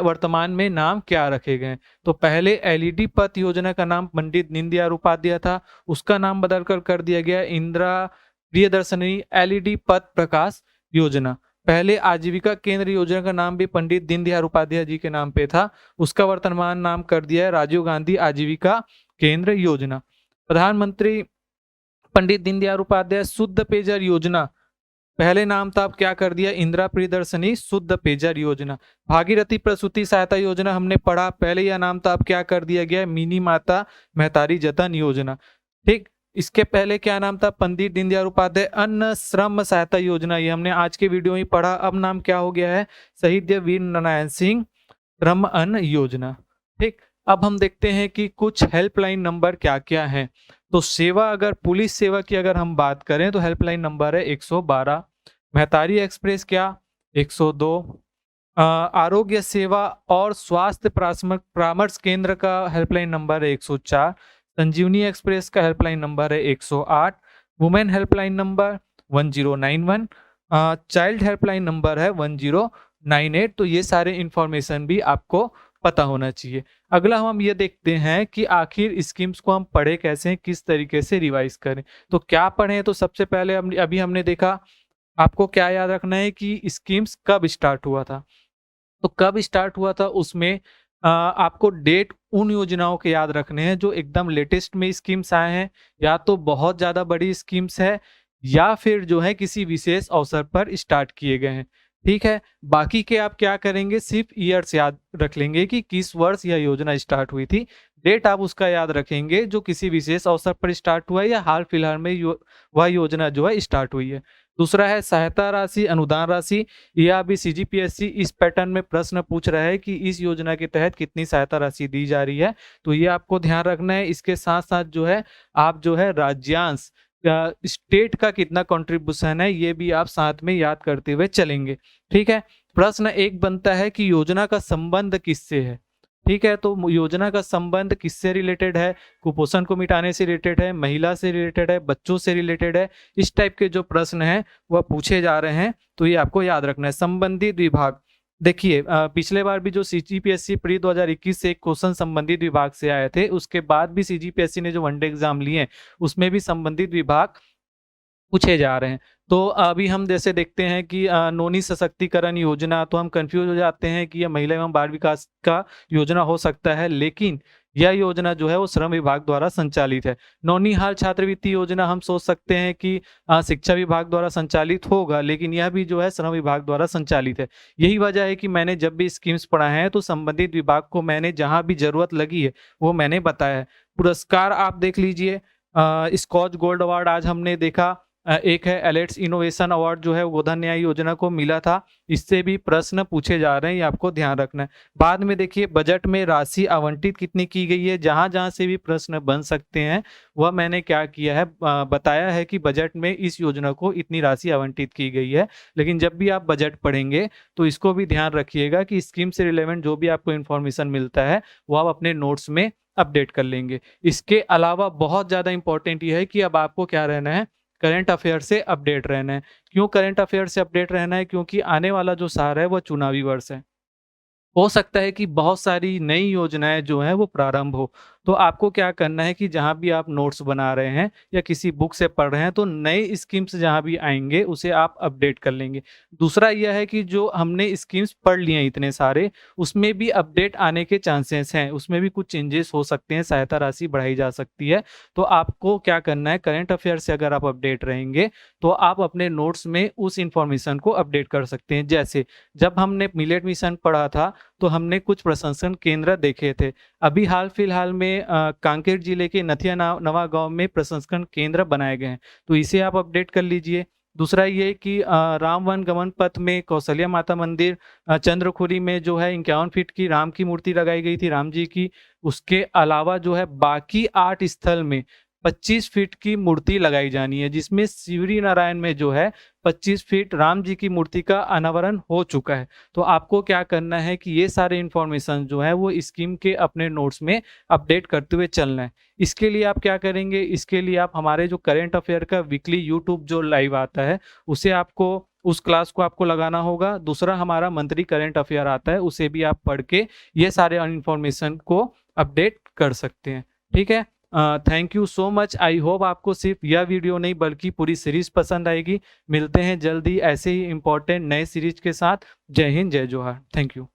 वर्तमान में नाम क्या रखे गए। तो पहले एलईडी पथ योजना का नाम पंडित दीनदयाल उपाध्याय था, उसका नाम बदलकर कर दिया गया इंदिरा प्रियदर्शनी एलईडी पथ प्रकाश योजना। पहले आजीविका केंद्र योजना का नाम भी पंडित दीनदयाल उपाध्याय जी के नाम पे था, उसका वर्तमान नाम कर दिया है राजीव गांधी आजीविका केंद्र योजना। प्रधानमंत्री पंडित दीनदयाल उपाध्याय शुद्ध पेयजल योजना, पहले नाम था, अब क्या कर दिया? इंदिरा प्रियदर्शनी शुद्ध पेयजल योजना। भागीरथी प्रसूति सहायता योजना हमने पढ़ा, पहले यह नाम था, अब क्या कर दिया गया? मिनी माता महतारी जतन योजना। ठीक, इसके पहले क्या नाम था? पंडित दीनदयाल उपाध्याय अन्न श्रम सहायता योजना, ये हमने आज के वीडियो में पढ़ा। अब नाम क्या हो गया है? शहीद वीर नारायण सिंह श्रम अन्न योजना। ठीक, अब हम देखते हैं कि कुछ हेल्पलाइन नंबर क्या क्या है। तो सेवा, अगर पुलिस सेवा की अगर हम बात करें तो हेल्पलाइन नंबर है 112। महतारी एक्सप्रेस क्या? 102। आरोग्य सेवा और स्वास्थ्य परामर्श केंद्र का हेल्पलाइन नंबर है 104। संजीवनी एक्सप्रेस का हेल्पलाइन नंबर है 108। Women helpline number 1091। Child helpline number है 1098। तो ये सारे इंफॉर्मेशन भी आपको पता होना चाहिए। अगला हम ये देखते हैं कि आखिर स्कीम्स को हम पढ़े कैसे हैं, किस तरीके से रिवाइज करें। तो क्या पढ़ें? तो सबसे पहले अभी हमने देखा, आपको क्या याद रखना है कि स्कीम्स कब स्टार्ट हुआ था। तो कब स्टार्ट हुआ था उसमें आपको डेट उन योजनाओं के याद रखने हैं जो एकदम लेटेस्ट में स्कीम्स आए हैं, या तो बहुत ज़्यादा बड़ी स्कीम्स है, या फिर जो है किसी विशेष अवसर पर स्टार्ट किए गए हैं। ठीक है, बाकी के आप क्या करेंगे? सिर्फ ईयर्स याद रख लेंगे कि किस वर्ष यह योजना स्टार्ट हुई थी। डेट आप उसका याद रखेंगे जो किसी विशेष अवसर पर स्टार्ट हुआ है या हाल फिलहाल में वह योजना जो है स्टार्ट हुई है। दूसरा है सहायता राशि, अनुदान राशि। यह अभी सीजीपीएससी इस पैटर्न में प्रश्न पूछ रहा है कि इस योजना के तहत कितनी सहायता राशि दी जा रही है, तो ये आपको ध्यान रखना है। इसके साथ-साथ जो है आप जो है राज्यांश स्टेट का कितना कंट्रीब्यूशन है, ये भी आप साथ में याद करते हुए चलेंगे। ठीक है? प्रश्न एक बनता है कि योजना का संबंध किससे है? ठीक है, तो योजना का संबंध किससे रिलेटेड है? कुपोषण को मिटाने से रिलेटेड है, महिला से रिलेटेड है, बच्चों से रिलेटेड है। इस टाइप के जो प्रश्न हैं वह पूछे जा रहे हैं, तो ये आपको याद रखना है। संबंधित विभाग, देखिए पिछले बार भी जो सीजीपीएससी प्री 2021 से एक क्वेश्चन संबंधित विभाग से आए थे, उसके बाद भी सीजीपीएससी ने जो वनडे एग्जाम लिए उसमें भी संबंधित विभाग पूछे जा रहे हैं। तो अभी हम जैसे देखते हैं कि नौनी सशक्तिकरण योजना, तो हम कंफ्यूज हो जाते हैं कि यह महिला एवं बाल विकास का योजना हो सकता है, लेकिन यह योजना जो है वो श्रम विभाग द्वारा संचालित है। नौनिहाल छात्रवृत्ति योजना हम सोच सकते हैं कि शिक्षा विभाग द्वारा संचालित होगा, लेकिन यह भी जो है श्रम विभाग द्वारा संचालित है। यही वजह है कि मैंने जब भी स्कीम्स पढ़ाए हैं तो संबंधित विभाग को मैंने जहाँ भी जरूरत लगी है वो मैंने बताया है। पुरस्कार आप देख लीजिए, स्कॉच गोल्ड अवार्ड आज हमने देखा, एक है एलेट्स इनोवेशन अवार्ड जो है गोधन न्याय योजना को मिला था। इससे भी प्रश्न पूछे जा रहे हैं, ये आपको ध्यान रखना है। बाद में देखिए बजट में राशि आवंटित कितनी की गई है, जहां-जहां से भी प्रश्न बन सकते हैं वह मैंने क्या किया है, बताया है कि बजट में इस योजना को इतनी राशि आवंटित की गई है। लेकिन जब भी आप बजट पढ़ेंगे तो इसको भी ध्यान रखिएगा कि स्कीम से रिलेवेंट जो भी आपको इन्फॉर्मेशन मिलता है वो आप अपने नोट्स में अपडेट कर लेंगे। इसके अलावा बहुत ज़्यादा इंपॉर्टेंट ये है कि अब आपको क्या रहना है, करंट अफेयर से अपडेट रहना है। क्यों करंट अफेयर से अपडेट रहना है? क्योंकि आने वाला जो साल है वो चुनावी वर्ष है। हो सकता है कि बहुत सारी नई योजनाएं जो हैं वो प्रारंभ हो, तो आपको क्या करना है कि जहां भी आप नोट्स बना रहे हैं या किसी बुक से पढ़ रहे हैं तो नए स्कीम्स जहां भी आएंगे उसे आप अपडेट कर लेंगे। दूसरा यह है कि जो हमने स्कीम्स पढ़ लिए हैं इतने सारे, उसमें भी अपडेट आने के चांसेस हैं, उसमें भी कुछ चेंजेस हो सकते हैं, सहायता राशि बढ़ाई जा सकती है। तो आपको क्या करना है, करंट अफेयर से अगर आप अपडेट रहेंगे तो आप अपने नोट्स में उस इंफॉर्मेशन को अपडेट कर सकते हैं। जैसे जब हमने मिलेट मिशन पढ़ा था तो हमने कुछ प्रशंसक केंद्र देखे थे। अभी हाल फिलहाल में कांकेर जिले के नथिया नवा गांव में प्रशंसक केंद्र बनाए गए हैं, तो इसे आप अपडेट कर लीजिए। दूसरा ये कि राम वन गमन पथ में कौशल्या माता मंदिर चंद्रखुरी में जो है 51 फीट की राम की मूर्ति लगाई गई थी, राम जी की। उसके अलावा जो है बाकी 8 स्थल में 25 फीट की मूर्ति लगाई जानी है, जिसमें शिवरी नारायण में जो है 25 फीट राम जी की मूर्ति का अनावरण हो चुका है। तो आपको क्या करना है कि ये सारे इन्फॉर्मेशन जो है वो स्कीम के अपने नोट्स में अपडेट करते हुए चलना है। इसके लिए आप क्या करेंगे, इसके लिए आप हमारे जो करंट अफेयर का वीकली यूट्यूब जो लाइव आता है उसे आपको, उस क्लास को आपको लगाना होगा। दूसरा हमारा मंथली करंट अफेयर आता है, उसे भी आप पढ़ के ये सारे इन्फॉर्मेशन को अपडेट कर सकते हैं। ठीक है, thank you so much. I hope आपको सिर्फ यह वीडियो नहीं बल्कि पूरी सीरीज पसंद आएगी। मिलते हैं जल्दी ऐसे ही इंपॉर्टेंट नए सीरीज के साथ। जय हिंद, जय जोहार। Thank you.